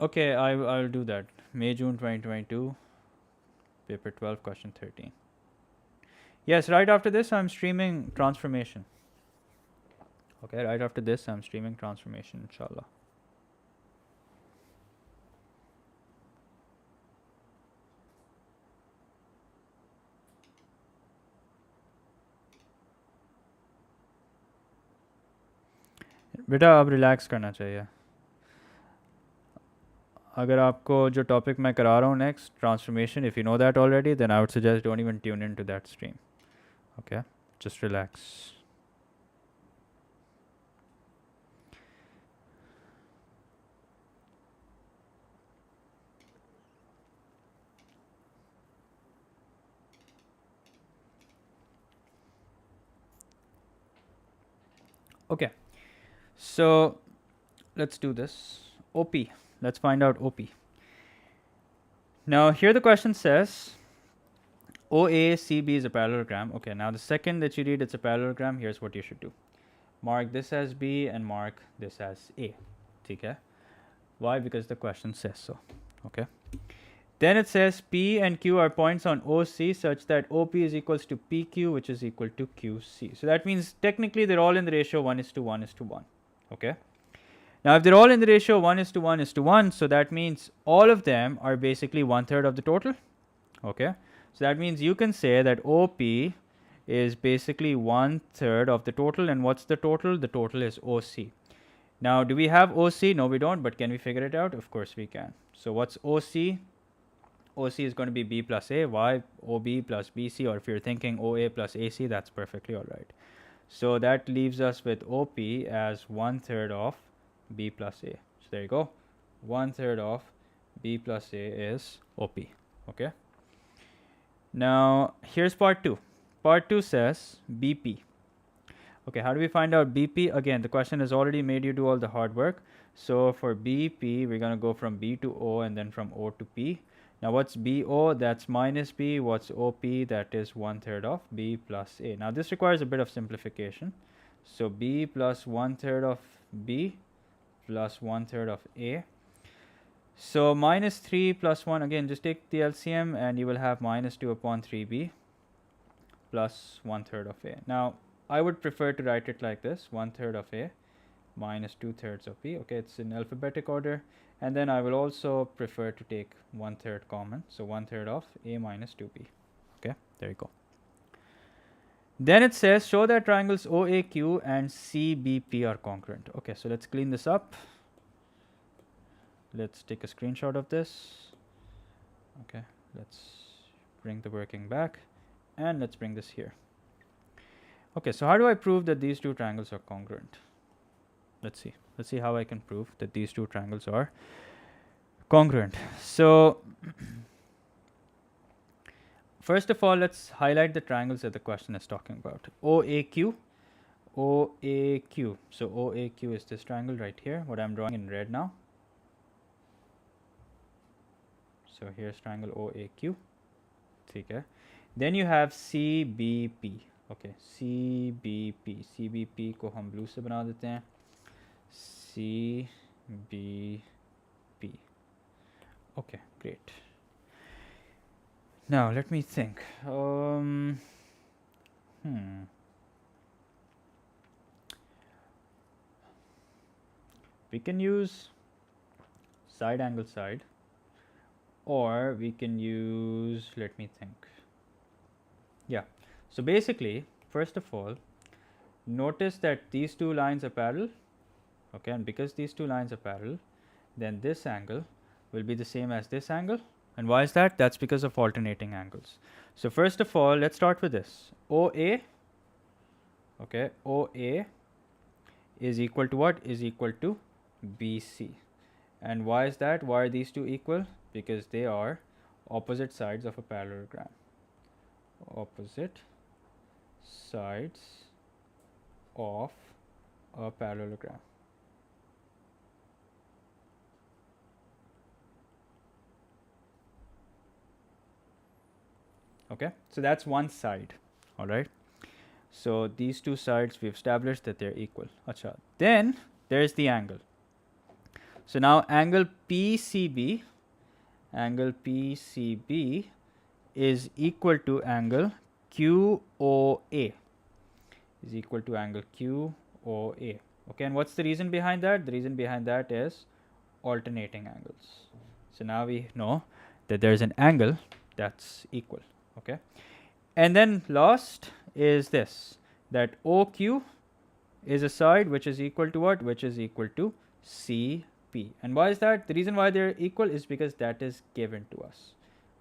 Okay, I'll do that. May June 2022, paper 12, question 13. Yes, right after this, I'm streaming transformation. Okay, right after this, I'm streaming transformation, inshallah. बेटा अब relax करना चाहिए. अगर आपको जो topic मैं करा रहा हूँ next transformation, if you know that already, then I would suggest don't even tune in to that stream. Okay, just relax. Okay, so let's do this. OP. Let's find out OP. Now here the question says OACB is a parallelogram. Okay, now the second that you read it's a parallelogram, here's what you should do. Mark this as B and mark this as A. Okay? Why? Because the question says so. Okay. Then it says P and Q are points on OC such that OP is equals to PQ, which is equal to QC. So that means technically they're all in the ratio 1:1:1. Okay. Now if they're all in the ratio 1:1:1, so that means all of them are basically 1/3 of the total. Okay. So that means you can say that OP is basically 1/3 of the total. And what's the total? The total is OC. Now, do we have OC? No, we don't, but can we figure it out? Of course we can. So what's OC? OC is going to be B plus A. Why? OB plus BC, or if you're thinking OA plus AC, that's perfectly all right. So that leaves us with OP as 1/3 of b plus a. So there you go. 1/3 of b plus a is OP. Okay. Now here's part 2. Part 2 says BP. Okay, how do we find out BP? Again, the question has already made you do all the hard work. So for BP, we're going to go from B to O and then from O to P. Now what's BO? That's minus B. What's OP? That is 1/3 of B plus A. Now this requires a bit of simplification. So B plus 1/3 of B plus 1/3 of A. So minus 3 plus 1, again, just take the LCM and you will have minus 2 upon 3B plus 1/3 of A. Now, I would prefer to write it like this, 1/3 of A minus 2/3 of B. Okay, it's in alphabetic order. And then I will also prefer to take 1/3 common. So 1/3 of A minus 2B. Okay, there you go. Then it says, show that triangles OAQ and CBP are congruent. Okay, so let's clean this up. Let's take a screenshot of this. Okay, let's bring the working back and let's bring this here. Okay, so how do I prove that these two triangles are congruent? Let's see how I can prove that these two triangles are congruent. So first of all, let's highlight the triangles that the question is talking about. OAQ, OAQ. So OAQ is this triangle right here, what I'm drawing in red now. So here's triangle OAQ. Okay. Then you have CBP. Okay, CBP. CBP को हम blue से बना देते हैं. CBP. Okay, great. Now let me think. We can use side angle side, or we can use, let me think. Yeah, so basically, first of all, notice that these two lines are parallel. Okay, and because these two lines are parallel, then this angle will be the same as this angle. And why is that? That's because of alternating angles. So first of all, let's start with this. OA, okay, OA is equal to what? Is equal to BC. And why is that? Why are these two equal? Because they are opposite sides of a parallelogram. Opposite sides of a parallelogram. Okay, so that's one side. All right, so these two sides we've established that they're equal. Acha. Then there's the angle. So now angle PCB is equal to angle QOA. Is equal to angle QOA. Okay, and what's the reason behind that? The reason behind that is alternating angles. So now we know that there's an angle that's equal. Okay, and then last is this, that OQ is a side which is equal to what? Which is equal to CP. And why is that? The reason why they're equal is because that is given to us.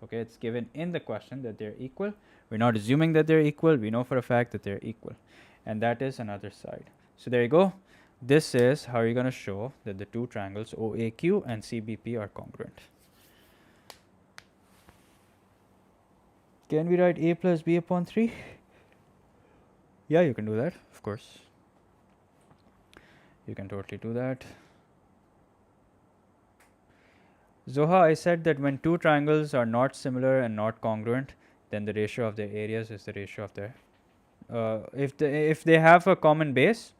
Okay, it's given in the question that they're equal. We're not assuming that they're equal. We know for a fact that they're equal. And that is another side. So there you go. This is how you're going to show that the two triangles OAQ and CBP are congruent. Can we write A plus B upon 3? Yeah, you can do that, of course. You can totally do that. Zoha, I said that when two triangles are not similar and not congruent, then the ratio of their areas is the ratio of their... if they have a common base,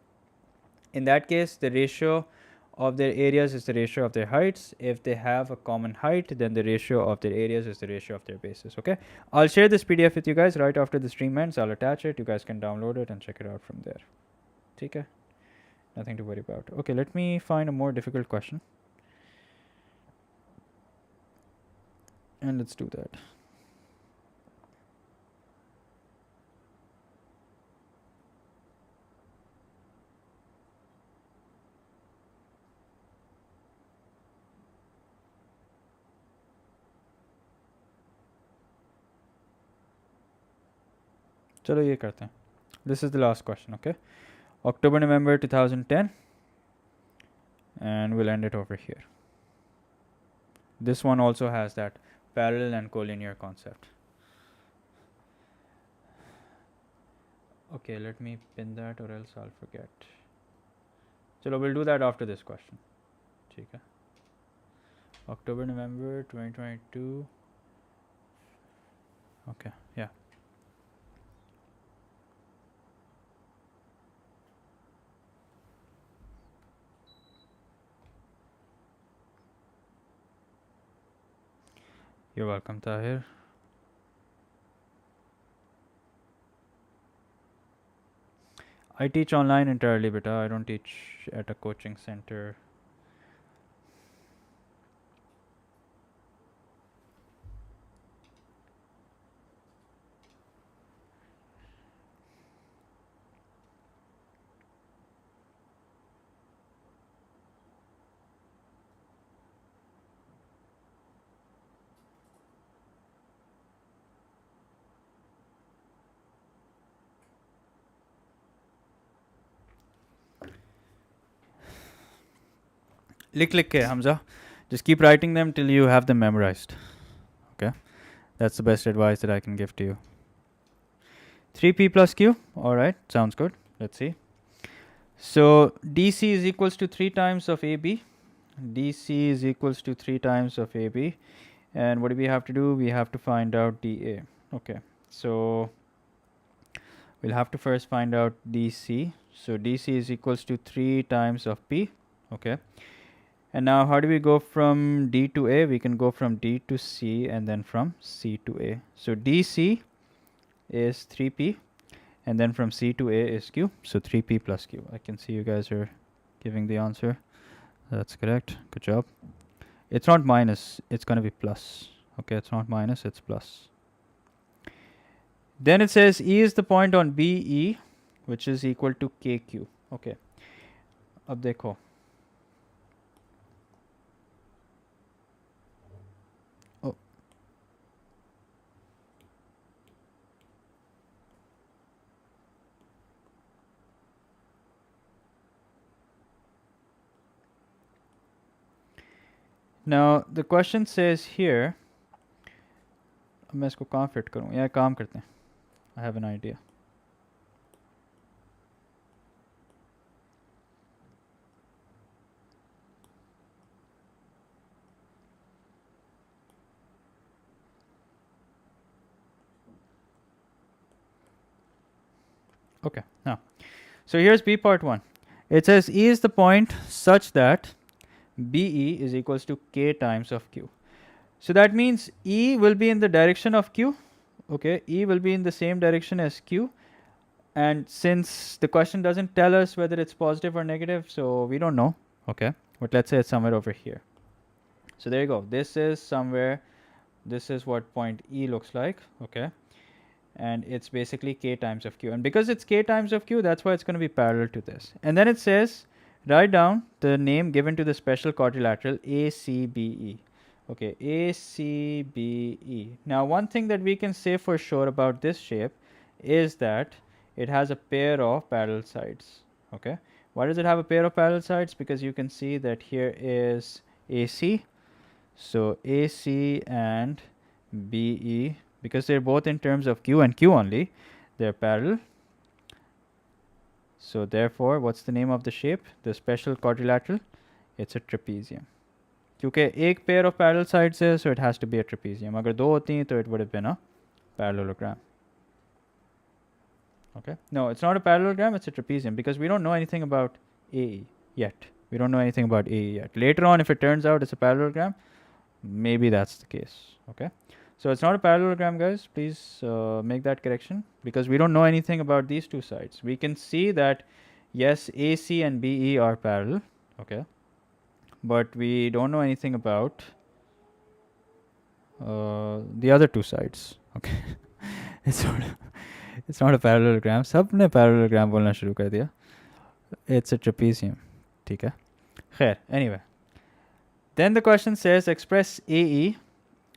in that case, the ratio of their areas is the ratio of their heights. If they have a common height, then the ratio of their areas is the ratio of their bases. Okay, I'll share this PDF with you guys right after the stream ends. I'll attach it. You guys can download it and check it out from there. Okay, nothing to worry about. Okay, let me find a more difficult question. And let's do that. चलो ये करते हैं. This is the last question. Okay, October November 2010, and we'll end it over here. This one also has that parallel and collinear concept. Okay, let me pin that or else I'll forget. So we'll do that after this question. Okay. October, November 2022. Okay, yeah. You're welcome, Tahir. I teach online entirely, beta. I don't teach at a coaching center. Lick ke, Hamza. Just keep writing them till you have them memorized. Okay? That's the best advice that I can give to you. 3p plus q. Alright, sounds good. Let's see. So DC is equals to 3 times of AB. DC is equals to 3 times of AB. And what do we have to do? We have to find out DA. Okay. So we'll have to first find out DC. So DC is equals to 3 times of P. Okay. And now how do we go from D to A? We can go from D to C and then from C to A. So DC is 3P and then from C to A is Q. So 3P plus Q. I can see you guys are giving the answer. That's correct. Good job. It's not minus. It's going to be plus. Okay, it's not minus. It's plus. Then it says E is the point on BE, which is equal to KQ. Okay. Ab dekho. Oh. Now the question says here. मैं इसको कहाँ fit करूँ? या काम करते हैं. I have an idea. Okay, now, so here's B part 1. It says E is the point such that BE is equals to K times of Q. So that means E will be in the direction of Q. Okay, E will be in the same direction as Q. And since the question doesn't tell us whether it's positive or negative, so we don't know. Okay, but let's say it's somewhere over here. So there you go. This is somewhere. This is what point E looks like. Okay. And it's basically K times of Q. And because it's K times of Q, that's why it's going to be parallel to this. And then it says, write down the name given to the special quadrilateral ACBE. Okay, ACBE. Now, one thing that we can say for sure about this shape is that it has a pair of parallel sides. Okay, why does it have a pair of parallel sides? Because you can see that here is AC. So AC and BE, because they're both in terms of Q and Q only, they're parallel. So therefore, what's the name of the shape? The special quadrilateral? It's a trapezium. क्योंकि एक pair of parallel sides है, so it has to be a trapezium. अगर दो होती हैं, तो it would have been a parallelogram. Okay. No, it's not a parallelogram, it's a trapezium, because we don't know anything about AE yet. We don't know anything about AE yet. Later on, if it turns out it's a parallelogram, maybe that's the case. Okay. So it's not a parallelogram, guys. Please make that correction, because we don't know anything about these two sides. We can see that, yes, AC and BE are parallel. Okay. But we don't know anything about the other two sides. Okay. It's not a parallelogram. सबने parallelogram बोलना शुरू कर दिया. It's a trapezium. ठीक है. खैर, anyway. Then the question says express AE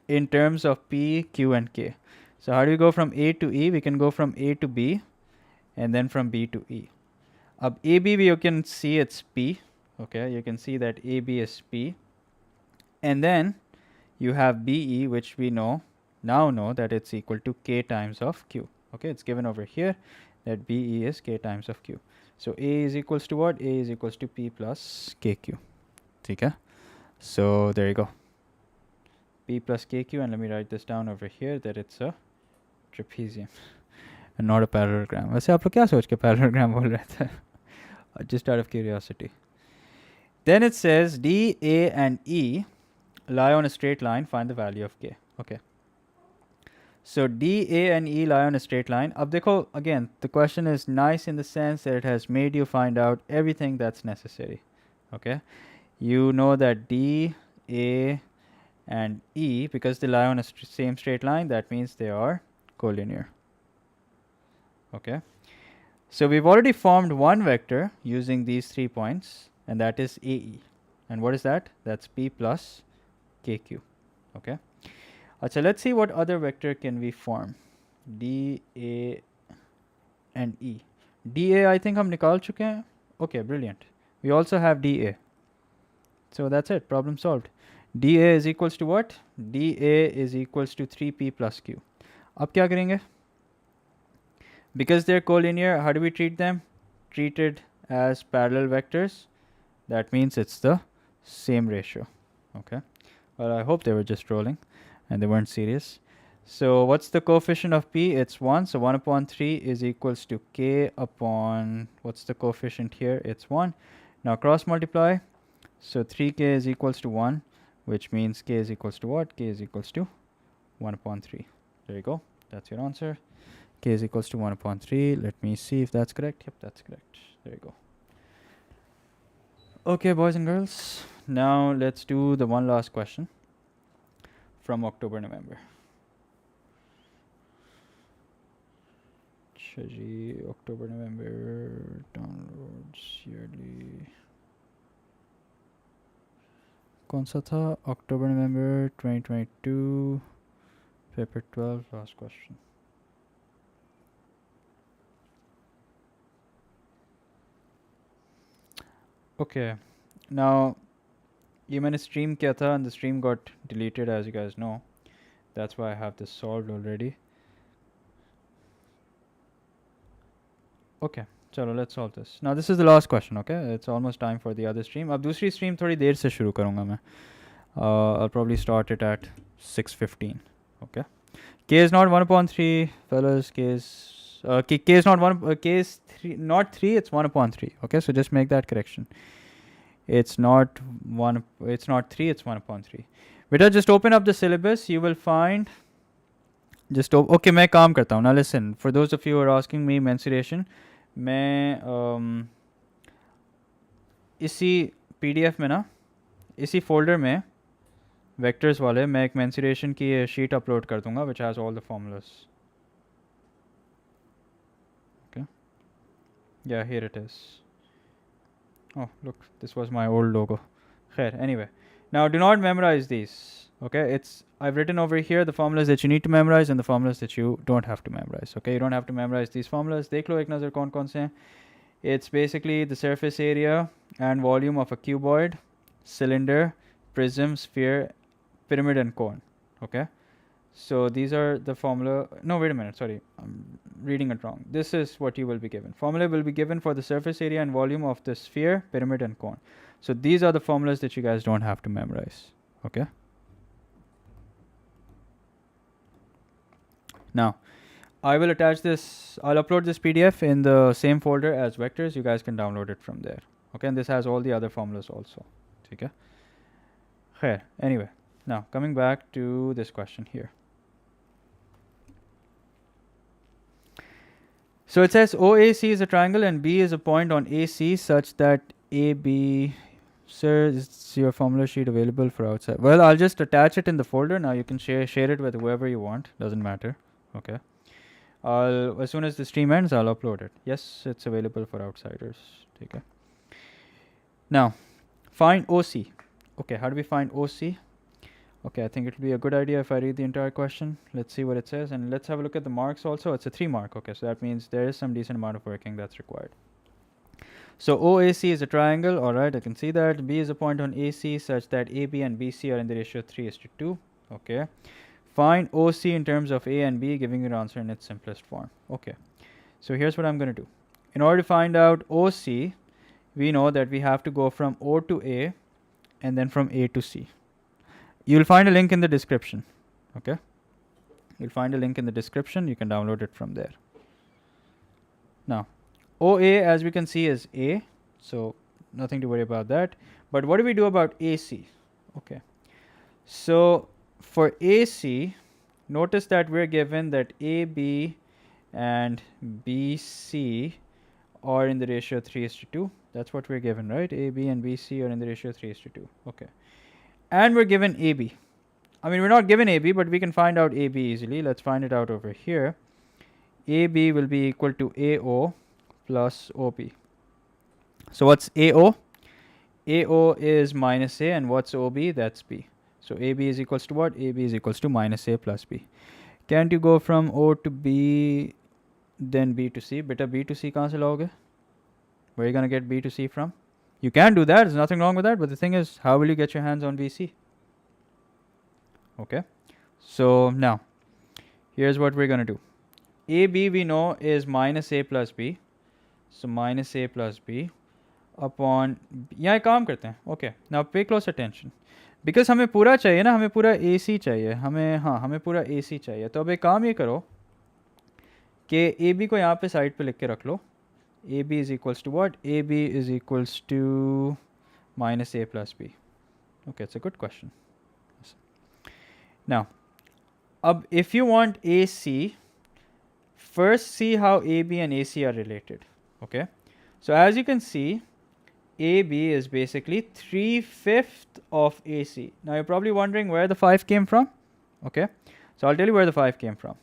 in terms of P, Q and K. So how do we go from A to E? We can go from A to B and then from B to E. Ab AB you can see it's P. Okay, you can see that AB is P. And then you have BE, which we now know that it's equal to K times of Q. Okay, it's given over here that BE is K times of Q. So A is equals to what? A is equals to P plus KQ. Okay, so there you go. P plus KQ, and let me write this down over here that it's a trapezium and not a parallelogram. वैसे आप लोग क्या सोच के parallelogram बोल रहे थे? Just out of curiosity. Then it says D, A, and E lie on a straight line. Find the value of K. Okay. So D, A, and E lie on a straight line. Ab dekho, again, the question is nice in the sense that it has made you find out everything that's necessary. Okay. You know that D, A, and E, because they lie on a same straight line, that means they are collinear. Okay. So we've already formed one vector using these 3 points, and that is AE. And what is that? That's P plus KQ. Okay. So let's see what other vector can we form. D, A, and E. DA I think हम निकाल चुके हैं. Okay, brilliant. We also have DA. So that's it, problem solved. DA is equals to what? DA is equals to 3P plus Q. अब क्या करेंगे? Because they're collinear, how do we treat them? Treated as parallel vectors. That means it's the same ratio. Okay. Well, I hope they were just trolling and they weren't serious. So what's the coefficient of P? It's 1. So 1 upon 3 is equals to K upon, what's the coefficient here? It's 1. Now cross multiply. So 3K is equals to 1, which means K is equals to what? K is equals to 1 upon 3. There you go. That's your answer. K is equals to 1 upon 3. Let me see if that's correct. Yep, that's correct. There you go. Okay, boys and girls. Now let's do the one last question from October, November. October, November, downloads, yearly. कौन सा था? October, November 2022, paper 12, last question. Okay, now ये मैंने stream किया था and the stream got deleted, as you guys know. That's why I have this solved already. Okay, चलो let's solve this. Now this is the last question. Okay, it's almost time for the other stream. अब दूसरी stream थोड़ी देर से शुरू करूँगा मैं. I'll probably start it at 6:15. Okay. K is not 1 upon 3, fellas. K is not 1. K is 3, not 3. It's 1 upon 3. Okay, so just make that correction. It's not 1. It's not 3. It's 1 upon 3. Beta, just open up the syllabus. You will find. Okay, मैं काम करता हूँ. Now listen. For those of you who are asking me mensuration, मैं इसी PDF में ना, इसी folder में vectors वाले मैं एक mensuration की sheet upload कर दूँगा which has all the formulas. Okay. Yeah, here it is. Oh, look, this was my old logo. Khair, anyway. Now do not memorize these. Okay, I've written over here the formulas that you need to memorize and the formulas that you don't have to memorize. Okay, you don't have to memorize these formulas. देख लो एक नज़र कौन-कौन से हैं. It's basically the surface area and volume of a cuboid, cylinder, prism, sphere, pyramid, and cone. Okay, so these are the formula. No, wait a minute. Sorry, I'm reading it wrong. This is what you will be given. Formula will be given for the surface area and volume of the sphere, pyramid, and cone. So these are the formulas that you guys don't have to memorize. Okay. Now, I will attach this. I'll upload this PDF in the same folder as vectors. You guys can download it from there. Okay, and this has all the other formulas also. Okay. Khair. Anyway, now coming back to this question here. So it says OAC is a triangle and B is a point on AC such that AB. Sir, is your formula sheet available for outside? Well, I'll just attach it in the folder. Now you can share it with whoever you want. Doesn't matter. Okay. As soon as the stream ends, I'll upload it. Yes, it's available for outsiders. Okay. Now, find OC. Okay, how do we find OC? Okay, I think it'll be a good idea if I read the entire question. Let's see what it says, and let's have a look at the marks also. It's a 3 mark. Okay, so that means there is some decent amount of working that's required. So OAC is a triangle. All right, I can see that. B is a point on AC such that AB and BC are in the ratio 3:2. Okay. Find OC in terms of A and B, giving you the answer in its simplest form. Okay. So here's what I'm going to do. In order to find out OC, we know that we have to go from O to A and then from A to C. You'll find a link in the description. Okay. You'll find a link in the description. You can download it from there. Now, OA, as we can see, is A. So nothing to worry about that. But what do we do about AC? Okay. So for AC, notice that we're given that AB and BC are in the ratio 3:2. That's what we're given, right? AB and BC are in the ratio 3:2. Okay. And we're given AB. I mean, we're not given AB, but we can find out AB easily. Let's find it out over here. AB will be equal to AO plus OB. So what's AO? AO is minus A, and what's OB? That's B. So AB is equals to what? AB is equals to minus A plus B. Can't you go from O to B, then B to C? Beta B to C kahan se laoge? Where are you going to get B to C from? You can do that. There's nothing wrong with that. But the thing is, how will you get your hands on BC? Okay. So now, here's what we're going to do. AB we know is minus A plus B. So minus A plus B upon, यहाँ काम करते हैं. Okay. Now pay close attention. Because हमें पूरा चाहिए ना, हमें पूरा AC चाहिए, हमें पूरा AC चाहिए. तो अब एक काम ये करो कि AB को यहाँ पे साइड पे लिख के रख लो. AB is equals to what? AB is equals to minus A plus B. Okay, it's a good question. Now, if you want AC, first see how AB and AC are related. Okay, so as you can see, AB is basically 3/5 of AC. Now you're probably wondering where the 5 came from. Okay, so I'll tell you where the 5 came from.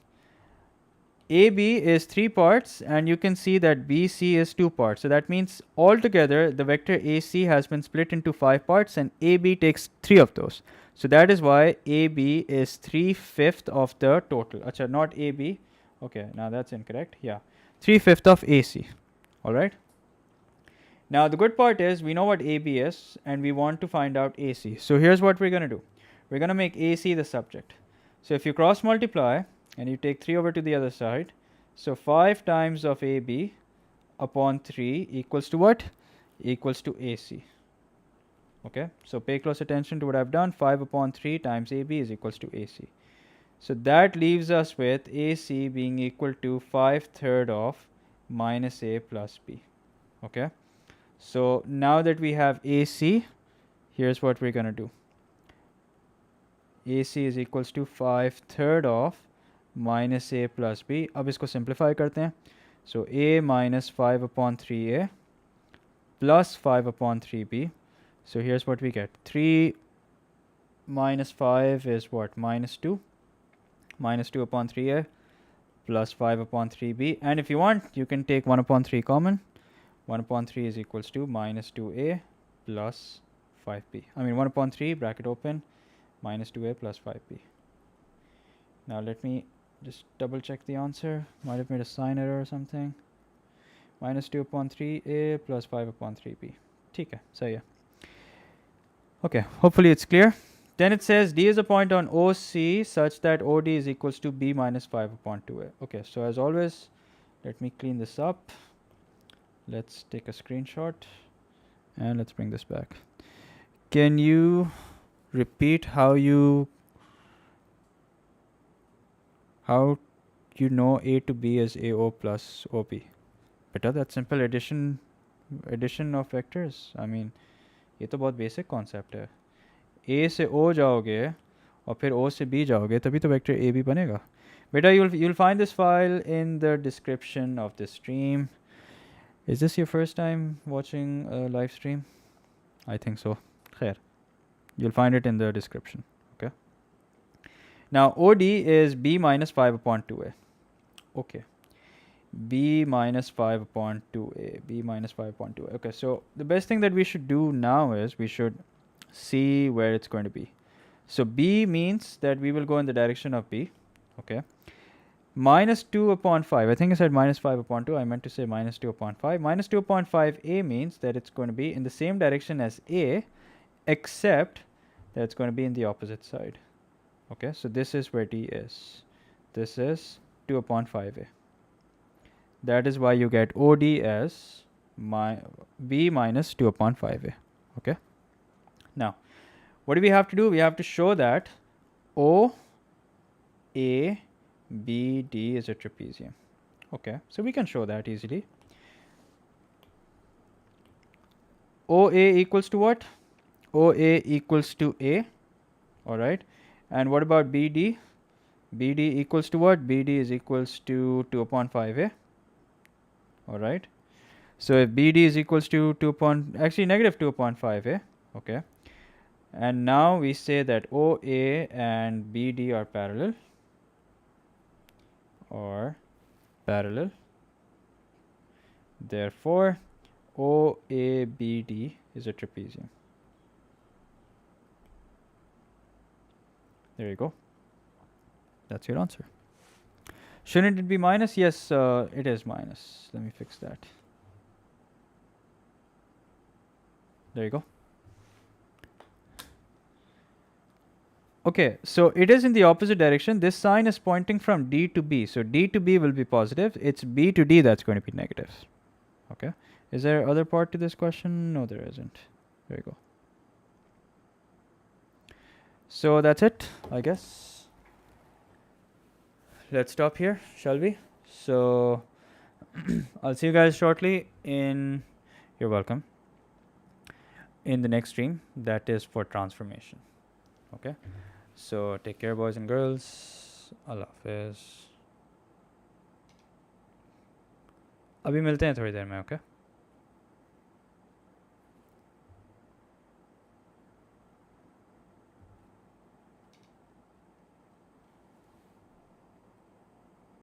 AB is 3 parts, and you can see that BC is 2 parts. So that means altogether the vector AC has been split into 5 parts, and AB takes 3 of those. So that is why AB is 3/5 of the total. Acha, not AB. Okay, now that's incorrect. Yeah, 3/5 of AC. All right. Now the good part is we know what AB is, and we want to find out AC. So here's what we're going to do. We're going to make AC the subject. So if you cross multiply and you take 3 over to the other side, so 5 times of AB upon 3 equals to what? Equals to AC. Okay, so pay close attention to what I've done. 5 upon 3 times AB is equals to AC. So that leaves us with AC being equal to 5/3 of minus A plus B. Okay, so now that we have AC, here's what we're going to do. AC is equals to 5/3 of minus A plus B. अब इसको simplify करते हैं. So A minus 5 upon 3A plus 5 upon 3B. So here's what we get. 3 minus 5 is what? Minus 2. Minus 2 upon 3A plus 5 upon 3B. And if you want, you can take 1 upon 3 common. 1 upon 3 is equals to minus 2A plus 5B. I mean 1 upon 3, bracket open, minus 2A plus 5B. Now let me just double check the answer. Might have made a sign error or something. Minus 2 upon 3A plus 5 upon 3B. ठीक है, सही है. Okay, hopefully it's clear. Then it says D is a point on OC such that OD is equals to B minus 5 upon 2A. Okay, so as always, let me clean this up. Let's take a screenshot and let's bring this back. Can you repeat how you know A to B is AO plus OB? Beta, that's simple addition of vectors. I mean, ये तो बहुत basic concept है. A से O जाओगे और फिर O से B जाओगे तभी तो वेक्टर A B बनेगा. बेटा, you'll find this file in the description of this stream. Is this your first time watching a live stream? I think so. Khair. You'll find it in the description. Okay. Now OD is B minus 5 upon 2A. Okay. B minus 5 upon 2A. B minus 5 upon 2A. Okay, so the best thing that we should do now is we should see where it's going to be. So B means that we will go in the direction of B. Okay. minus 2 upon 5. I think I said minus 5 upon 2. I meant to say minus 2 upon 5. Minus 2 upon 5a means that it's going to be in the same direction as a, except that it's going to be in the opposite side. Okay, so this is where d is. This is 2 upon 5a. That is why you get OD as b minus 2 upon 5a. Okay. Now, what do we have to do? We have to show that OABD is a trapezium. Okay, so we can show that easily. OA equals to what? OA equals to A. All right. And what about BD? BD equals to what? BD is equals to 2 upon 5A. All right. So if BD is equals to 2 upon, actually negative 2 upon 5A. Okay. And now we say that OA and BD are parallel. Therefore, OABD is a trapezium. There you go. That's your answer. Shouldn't it be minus? Yes, it is minus. Let me fix that. There you go. Okay, so it is in the opposite direction. This sign is pointing from D to B. So D to B will be positive. It's B to D that's going to be negative. Okay. Is there other part to this question? No, there isn't. There you go. So that's it, I guess. Let's stop here, shall we? So I'll see you guys shortly in, you're welcome, in the next stream that is for transformation. Okay. So take care, boys and girls. Allah Hafiz. अभी मिलते हैं थोड़ी देर में, okay?